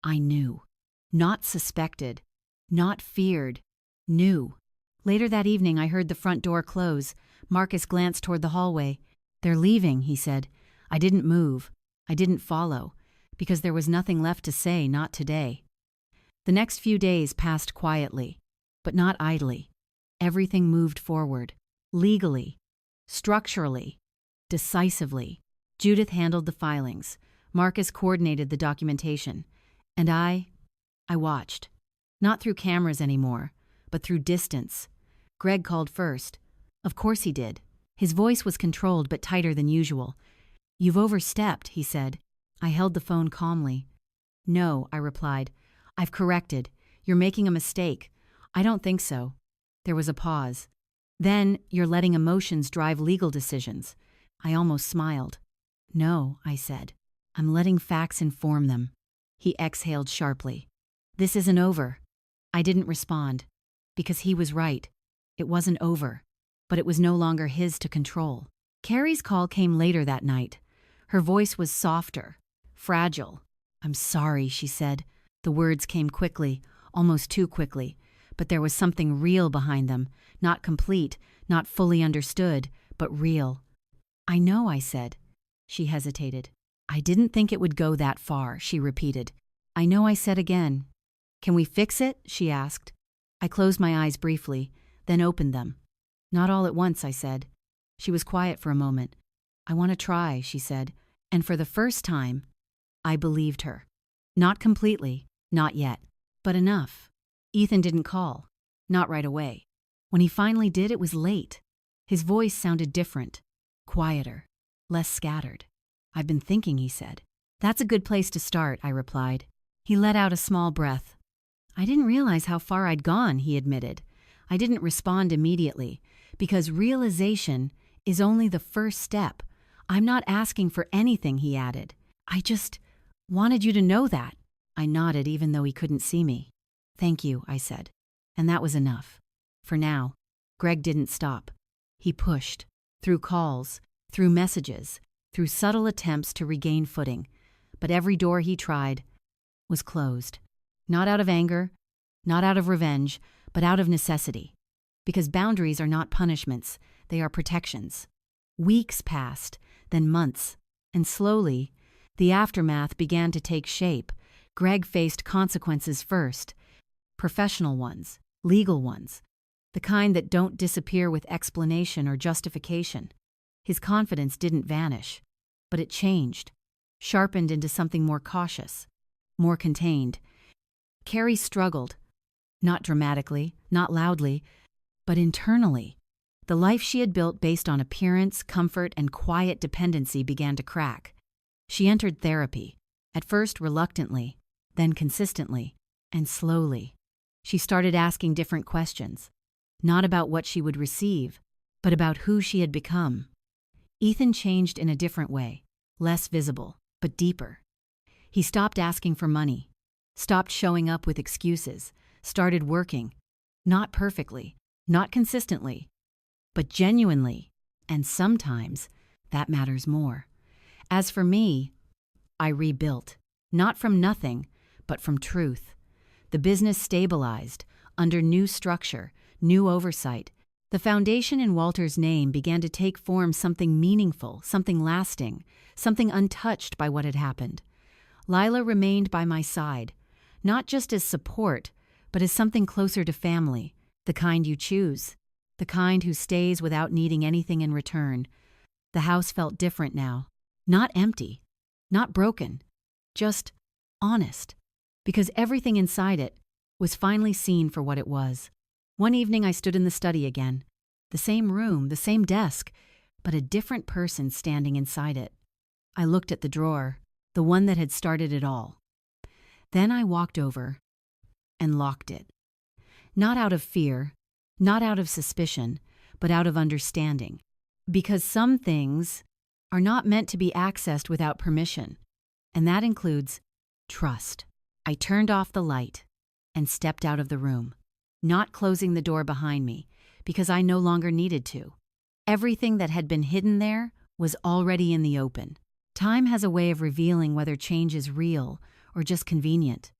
I knew. Not suspected. Not feared. Knew. Later that evening, I heard the front door close. Marcus glanced toward the hallway. "They're leaving," he said. I didn't move. I didn't follow, because there was nothing left to say, not today. The next few days passed quietly, but not idly. Everything moved forward. Legally. Structurally. Decisively. Judith handled the filings. Marcus coordinated the documentation. And I watched. Not through cameras anymore, but through distance. Greg called first. Of course he did. His voice was controlled but tighter than usual. "You've overstepped," he said. I held the phone calmly. "No," I replied. "I've corrected. You're making a mistake." "I don't think so." There was a pause. "Then you're letting emotions drive legal decisions." I almost smiled. "No," I said. "I'm letting facts inform them." He exhaled sharply. "This isn't over." I didn't respond. Because he was right. It wasn't over. But it was no longer his to control. Carrie's call came later that night. Her voice was softer, fragile. "I'm sorry," she said. The words came quickly, almost too quickly, but there was something real behind them, not complete, not fully understood, but real. "I know," I said. She hesitated. "I didn't think it would go that far," she repeated. "I know," I said again. "Can we fix it?" she asked. I closed my eyes briefly, then opened them. "Not all at once," I said. She was quiet for a moment. "I want to try," she said, and for the first time, I believed her. Not completely, not yet, but enough. Ethan didn't call. Not right away. When he finally did, it was late. His voice sounded different, quieter, less scattered. "I've been thinking," he said. "That's a good place to start," I replied. He let out a small breath. "I didn't realize how far I'd gone," he admitted. I didn't respond immediately, because realization is only the first step. "I'm not asking for anything," he added. "I just wanted you to know that." I nodded even though he couldn't see me. "Thank you," I said. And that was enough. For now. Greg didn't stop. He pushed, through calls, through messages, through subtle attempts to regain footing, but every door he tried was closed. Not out of anger, not out of revenge, but out of necessity. Because boundaries are not punishments, they are protections. Weeks passed, then months, and slowly, the aftermath began to take shape. Greg faced consequences first, professional ones, legal ones, the kind that don't disappear with explanation or justification. His confidence didn't vanish, but it changed, sharpened into something more cautious, more contained. Carrie struggled, not dramatically, not loudly, but internally. The life she had built based on appearance, comfort, and quiet dependency began to crack. She entered therapy, at first reluctantly, then consistently, and slowly. She started asking different questions, not about what she would receive, but about who she had become. Ethan changed in a different way, less visible, but deeper. He stopped asking for money, stopped showing up with excuses, started working, not perfectly, not consistently, but genuinely, and sometimes that matters more. As for me, I rebuilt, not from nothing, but from truth. The business stabilized, under new structure, new oversight. The foundation in Walter's name began to take form something meaningful, something lasting, something untouched by what had happened. Lila remained by my side, not just as support, but as something closer to family, the kind you choose, the kind who stays without needing anything in return. The house felt different now, not empty, not broken, just honest, because everything inside it was finally seen for what it was. One evening I stood in the study again, the same room, the same desk, but a different person standing inside it. I looked at the drawer, the one that had started it all. Then I walked over and locked it. Not out of fear, not out of suspicion, but out of understanding. Because some things are not meant to be accessed without permission, and that includes trust. I turned off the light and stepped out of the room, not closing the door behind me, because I no longer needed to. Everything that had been hidden there was already in the open. Time has a way of revealing whether change is real or just convenient.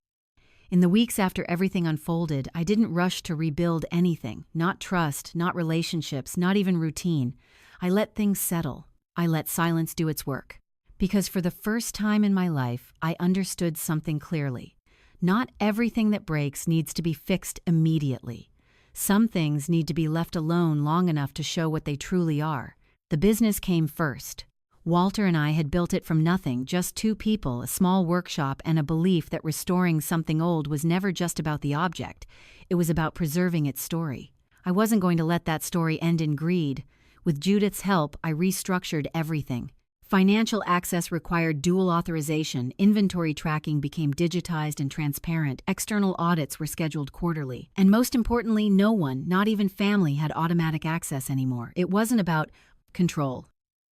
In the weeks after everything unfolded, I didn't rush to rebuild anything, not trust, not relationships, not even routine. I let things settle. I let silence do its work. Because for the first time in my life, I understood something clearly. Not everything that breaks needs to be fixed immediately. Some things need to be left alone long enough to show what they truly are. The business came first. Walter and I had built it from nothing, just two people, a small workshop, and a belief that restoring something old was never just about the object. It was about preserving its story. I wasn't going to let that story end in greed. With Judith's help, I restructured everything. Financial access required dual authorization, inventory tracking became digitized and transparent, external audits were scheduled quarterly, and most importantly, no one, not even family, had automatic access anymore. It wasn't about control.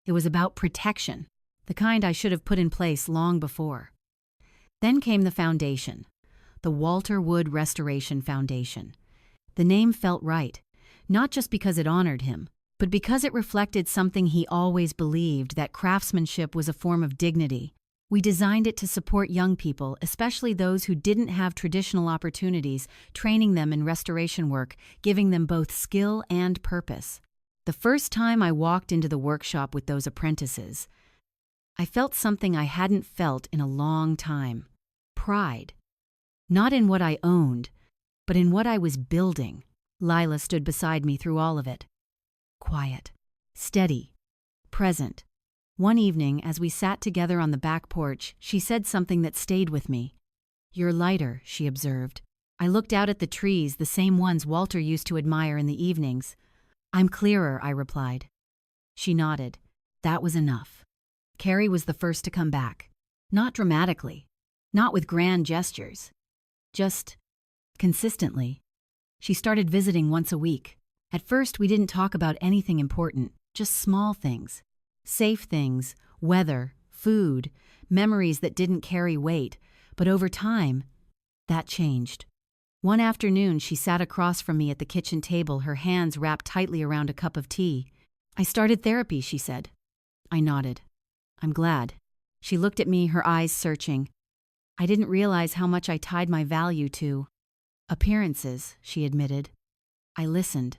It was about protection, the kind I should have put in place long before. Then came the foundation, the Walter Wood Restoration Foundation. The name felt right, not just because it honored him, but because it reflected something he always believed, that craftsmanship was a form of dignity. We designed it to support young people, especially those who didn't have traditional opportunities, training them in restoration work, giving them both skill and purpose. The first time I walked into the workshop with those apprentices, I felt something I hadn't felt in a long time. Pride. Not in what I owned, but in what I was building. Lila stood beside me through all of it. Quiet, steady, present. One evening, as we sat together on the back porch, she said something that stayed with me. "You're lighter," she observed. I looked out at the trees, the same ones Walter used to admire in the evenings. "I'm clearer," I replied. She nodded. That was enough. Carrie was the first to come back. Not dramatically, not with grand gestures, just consistently. She started visiting once a week. At first, we didn't talk about anything important, just small things. Safe things, weather, food, memories that didn't carry weight. But over time, that changed. One afternoon, she sat across from me at the kitchen table, her hands wrapped tightly around a cup of tea. I started therapy, she said. I nodded. I'm glad. She looked at me, her eyes searching. I didn't realize how much I tied my value to appearances, she admitted. I listened,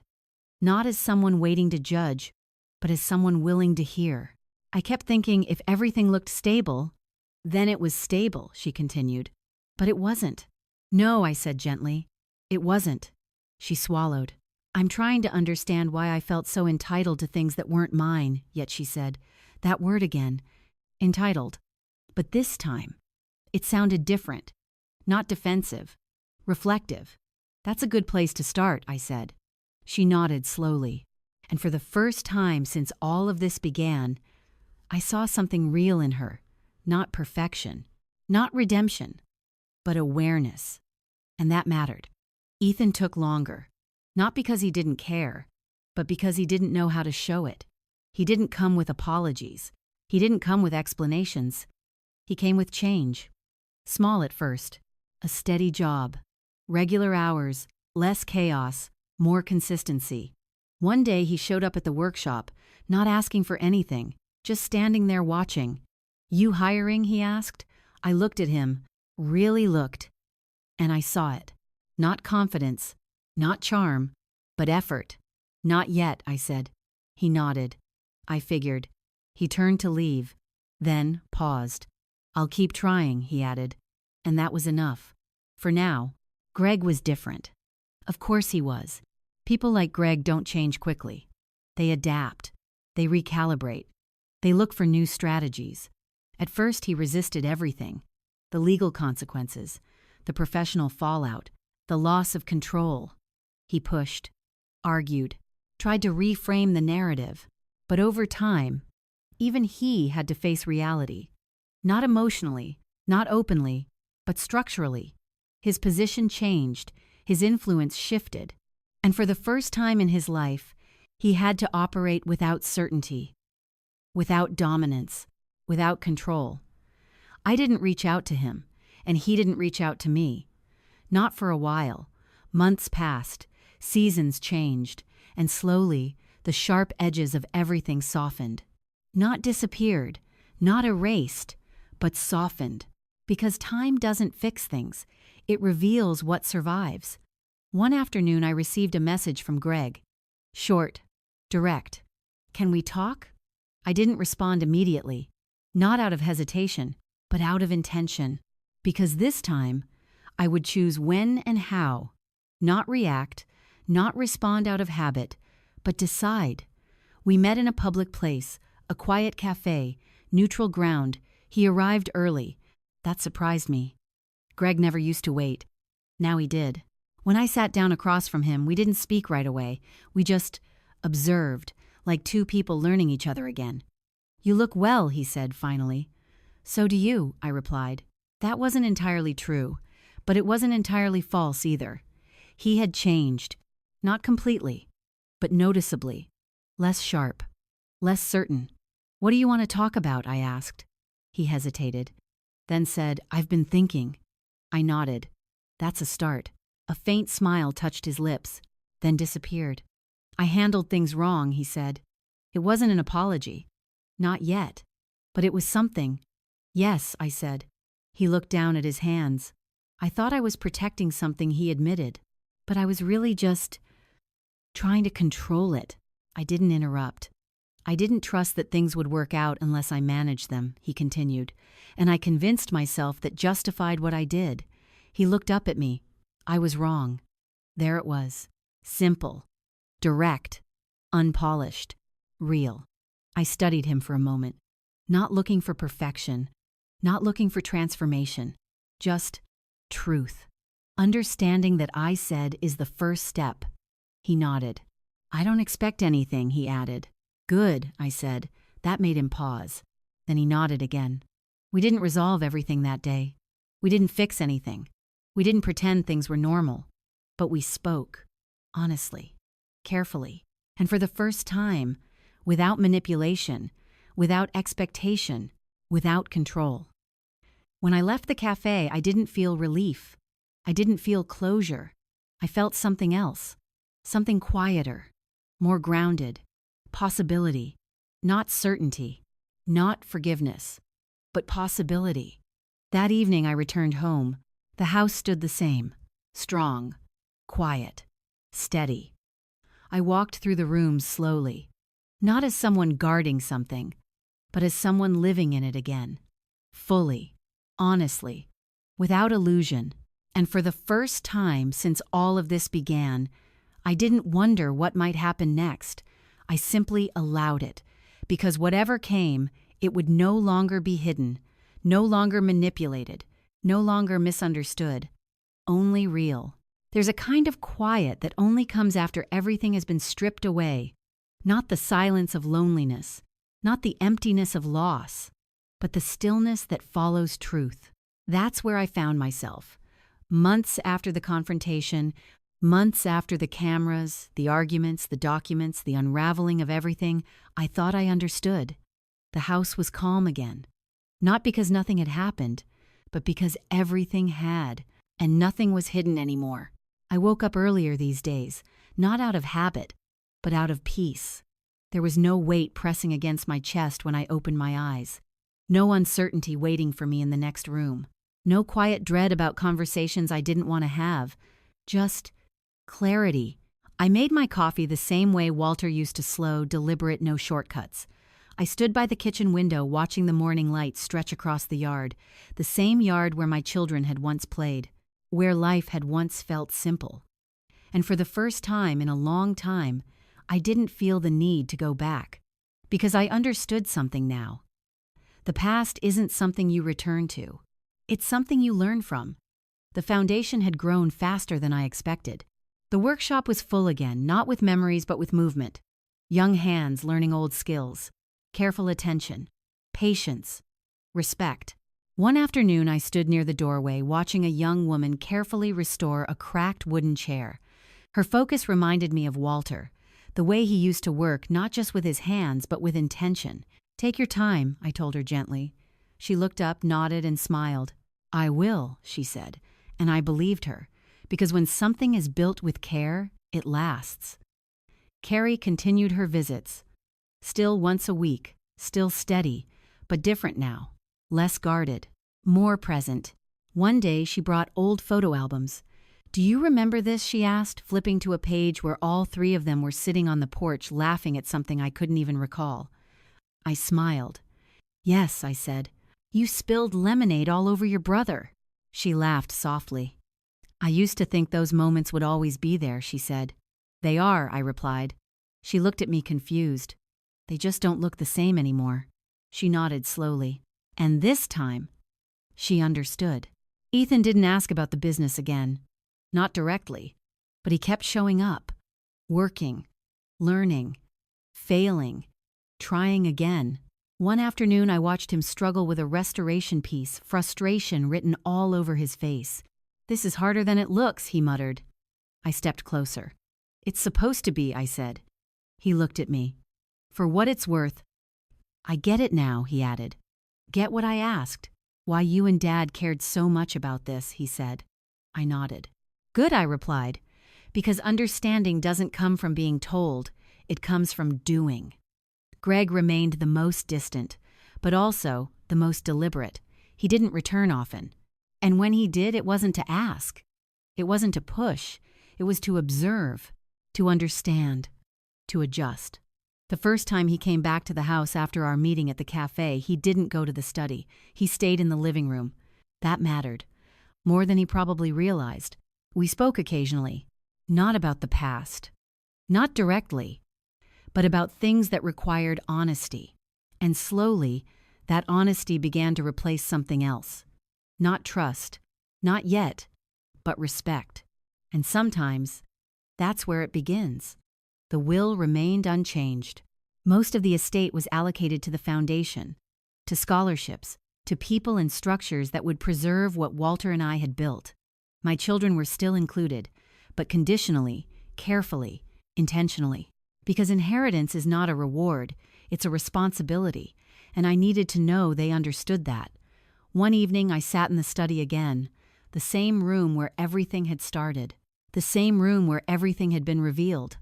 not as someone waiting to judge, but as someone willing to hear. I kept thinking if everything looked stable, then it was stable, she continued. But it wasn't. No, I said gently. It wasn't. She swallowed. I'm trying to understand why I felt so entitled to things that weren't mine, yet she said, that word again, entitled. But this time, it sounded different, not defensive, reflective. That's a good place to start, I said. She nodded slowly, and for the first time since all of this began, I saw something real in her, not perfection, not redemption, but awareness. And that mattered. Ethan took longer, not because he didn't care, but because he didn't know how to show it. He didn't come with apologies. He didn't come with explanations. He came with change. Small at first, a steady job, regular hours, less chaos, more consistency. One day he showed up at the workshop, not asking for anything, just standing there watching. You hiring? He asked. I looked at him, really looked, and I saw it. Not confidence, not charm, but effort. Not yet, I said. He nodded. I figured. He turned to leave, then paused. I'll keep trying, he added. And that was enough. For now, Greg was different. Of course he was. People like Greg don't change quickly. They adapt. They recalibrate. They look for new strategies. At first he resisted everything. The legal consequences, the professional fallout, the loss of control. He pushed, argued, tried to reframe the narrative. But over time, even he had to face reality. Not emotionally, not openly, but structurally. His position changed, his influence shifted, and for the first time in his life, he had to operate without certainty, without dominance, without control. I didn't reach out to him, and he didn't reach out to me. Not for a while. Months passed, seasons changed, and slowly, the sharp edges of everything softened. Not disappeared, not erased, but softened. Because time doesn't fix things, it reveals what survives. One afternoon I received a message from Greg. Short, direct. Can we talk? I didn't respond immediately. Not out of hesitation, but out of intention. Because this time, I would choose when and how. Not react, not respond out of habit, but decide. We met in a public place, a quiet cafe, neutral ground. He arrived early. That surprised me. Greg never used to wait. Now he did. When I sat down across from him, we didn't speak right away. We just observed, like two people learning each other again. You look well, he said finally. So do you, I replied. That wasn't entirely true, but it wasn't entirely false either. He had changed. Not completely, but noticeably. Less sharp. Less certain. What do you want to talk about? I asked. He hesitated, then said, I've been thinking. I nodded. That's a start. A faint smile touched his lips, then disappeared. I handled things wrong, he said. It wasn't an apology. Not yet. But it was something. Yes, I said. He looked down at his hands. I thought I was protecting something he admitted, but I was really just trying to control it. I didn't interrupt. I didn't trust that things would work out unless I managed them, he continued, and I convinced myself that justified what I did. He looked up at me. I was wrong. There it was. Simple. Direct. Unpolished. Real. I studied him for a moment, not looking for perfection, not looking for transformation, just truth. Understanding that I said is the first step. He nodded. I don't expect anything, he added. Good, I said. That made him pause. Then he nodded again. We didn't resolve everything that day. We didn't fix anything. We didn't pretend things were normal. But we spoke. Honestly. Carefully. And for the first time, without manipulation, without expectation, without control. When I left the cafe, I didn't feel relief. I didn't feel closure. I felt something else. Something quieter. More grounded. Possibility. Not certainty. Not forgiveness. But possibility. That evening I returned home. The house stood the same. Strong. Quiet. Steady. I walked through the rooms slowly. Not as someone guarding something, but as someone living in it again. Fully. Honestly. Without illusion. And for the first time since all of this began, I didn't wonder what might happen next. I simply allowed it, because whatever came, it would no longer be hidden, no longer manipulated, no longer misunderstood, only real. There's a kind of quiet that only comes after everything has been stripped away, not the silence of loneliness, not the emptiness of loss, but the stillness that follows truth. That's where I found myself. Months after the confrontation, months after the cameras, the arguments, the documents, the unraveling of everything, I thought I understood. The house was calm again. Not because nothing had happened, but because everything had, and nothing was hidden anymore. I woke up earlier these days, not out of habit, but out of peace. There was no weight pressing against my chest when I opened my eyes. No uncertainty waiting for me in the next room. No quiet dread about conversations I didn't want to have. Just clarity. I made my coffee the same way Walter used to slow, deliberate, no shortcuts. I stood by the kitchen window watching the morning light stretch across the yard, the same yard where my children had once played, where life had once felt simple. And for the first time in a long time, I didn't feel the need to go back, because I understood something now. The past isn't something you return to. It's something you learn from. The foundation had grown faster than I expected. The workshop was full again, not with memories but with movement. Young hands learning old skills. Careful attention. Patience. Respect. One afternoon I stood near the doorway watching a young woman carefully restore a cracked wooden chair. Her focus reminded me of Walter, the way he used to work not just with his hands but with intention. "Take your time," I told her gently. She looked up, nodded, and smiled. "I will," she said, and I believed her, because when something is built with care, it lasts. Carrie continued her visits. Still once a week, still steady, but different now. Less guarded, more present. One day she brought old photo albums. "Do you remember this?" she asked, flipping to a page where all three of them were sitting on the porch laughing at something I couldn't even recall. I smiled. "Yes," I said. "You spilled lemonade all over your brother." She laughed softly. "I used to think those moments would always be there," she said. "They are," I replied. She looked at me confused. "They just don't look the same anymore." She nodded slowly. And this time, she understood. Ethan didn't ask about the business again. Not directly, but he kept showing up. Working, learning, failing, trying again. One afternoon I watched him struggle with a restoration piece, frustration written all over his face. "This is harder than it looks," he muttered. I stepped closer. "It's supposed to be," I said. He looked at me. "For what it's worth." "I get it now," he added. "Get what I asked. Why you and Dad cared so much about this," he said. I nodded. "Good," I replied, "because understanding doesn't come from being told, it comes from doing." Greg remained the most distant, but also the most deliberate. He didn't return often. And when he did, it wasn't to ask. It wasn't to push. It was to observe, to understand, to adjust. The first time he came back to the house after our meeting at the cafe, he didn't go to the study. He stayed in the living room. That mattered. More than he probably realized. We spoke occasionally. Not about the past. Not directly. But about things that required honesty. And slowly, that honesty began to replace something else. Not trust. Not yet. But respect. And sometimes, that's where it begins. The will remained unchanged. Most of the estate was allocated to the foundation, to scholarships, to people and structures that would preserve what Walter and I had built. My children were still included, but conditionally, carefully, intentionally. Because inheritance is not a reward, it's a responsibility, and I needed to know they understood that. One evening I sat in the study again, the same room where everything had started, the same room where everything had been revealed.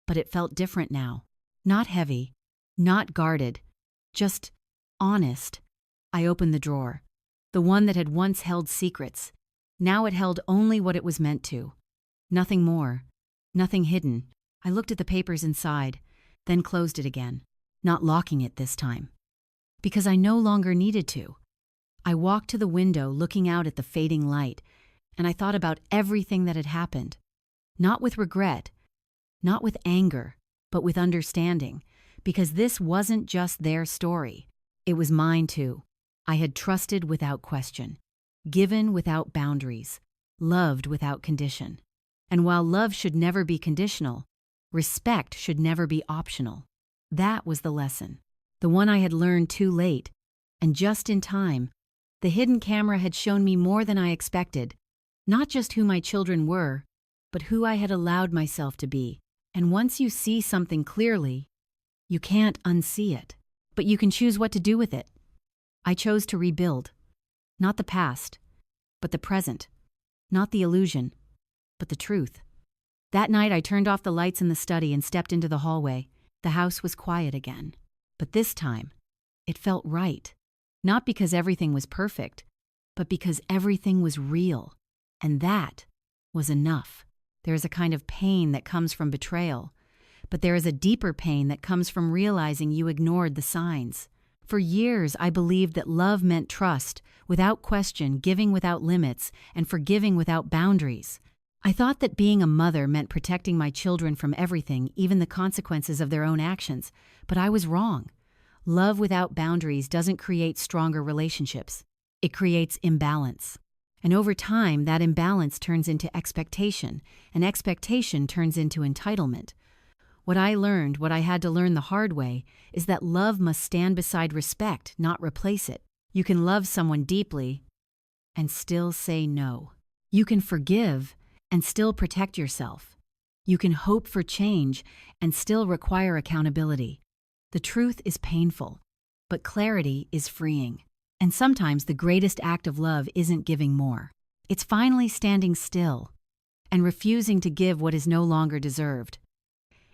But it felt different now. Not heavy, not guarded, just honest. I opened the drawer, the one that had once held secrets. Now it held only what it was meant to. Nothing more, nothing hidden. I looked at the papers inside, then closed it again, not locking it this time. Because I no longer needed to. I walked to the window looking out at the fading light, and I thought about everything that had happened. Not with regret, not with anger, but with understanding, because this wasn't just their story. It was mine too. I had trusted without question, given without boundaries, loved without condition. And while love should never be conditional, respect should never be optional. That was the lesson, the one I had learned too late, and just in time. The hidden camera had shown me more than I expected, not just who my children were, but who I had allowed myself to be. And once you see something clearly, you can't unsee it, but you can choose what to do with it. I chose to rebuild, not the past, but the present, not the illusion, but the truth. That night I turned off the lights in the study and stepped into the hallway. The house was quiet again, but this time, it felt right. Not because everything was perfect, but because everything was real. And that was enough. There is a kind of pain that comes from betrayal, but there is a deeper pain that comes from realizing you ignored the signs. For years, I believed that love meant trust, without question, giving without limits, and forgiving without boundaries. I thought that being a mother meant protecting my children from everything, even the consequences of their own actions, but I was wrong. Love without boundaries doesn't create stronger relationships. It creates imbalance. And over time, that imbalance turns into expectation, and expectation turns into entitlement. What I learned, what I had to learn the hard way, is that love must stand beside respect, not replace it. You can love someone deeply and still say no. You can forgive and still protect yourself. You can hope for change and still require accountability. The truth is painful, but clarity is freeing. And sometimes the greatest act of love isn't giving more. It's finally standing still and refusing to give what is no longer deserved.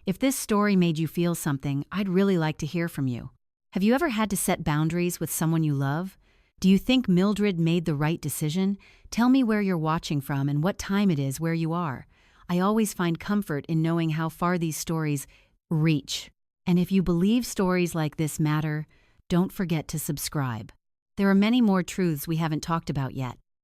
If this story made you feel something, I'd really like to hear from you. Have you ever had to set boundaries with someone you love? Do you think Mildred made the right decision? Tell me where you're watching from and what time it is where you are. I always find comfort in knowing how far these stories reach. And if you believe stories like this matter, don't forget to subscribe. There are many more truths we haven't talked about yet.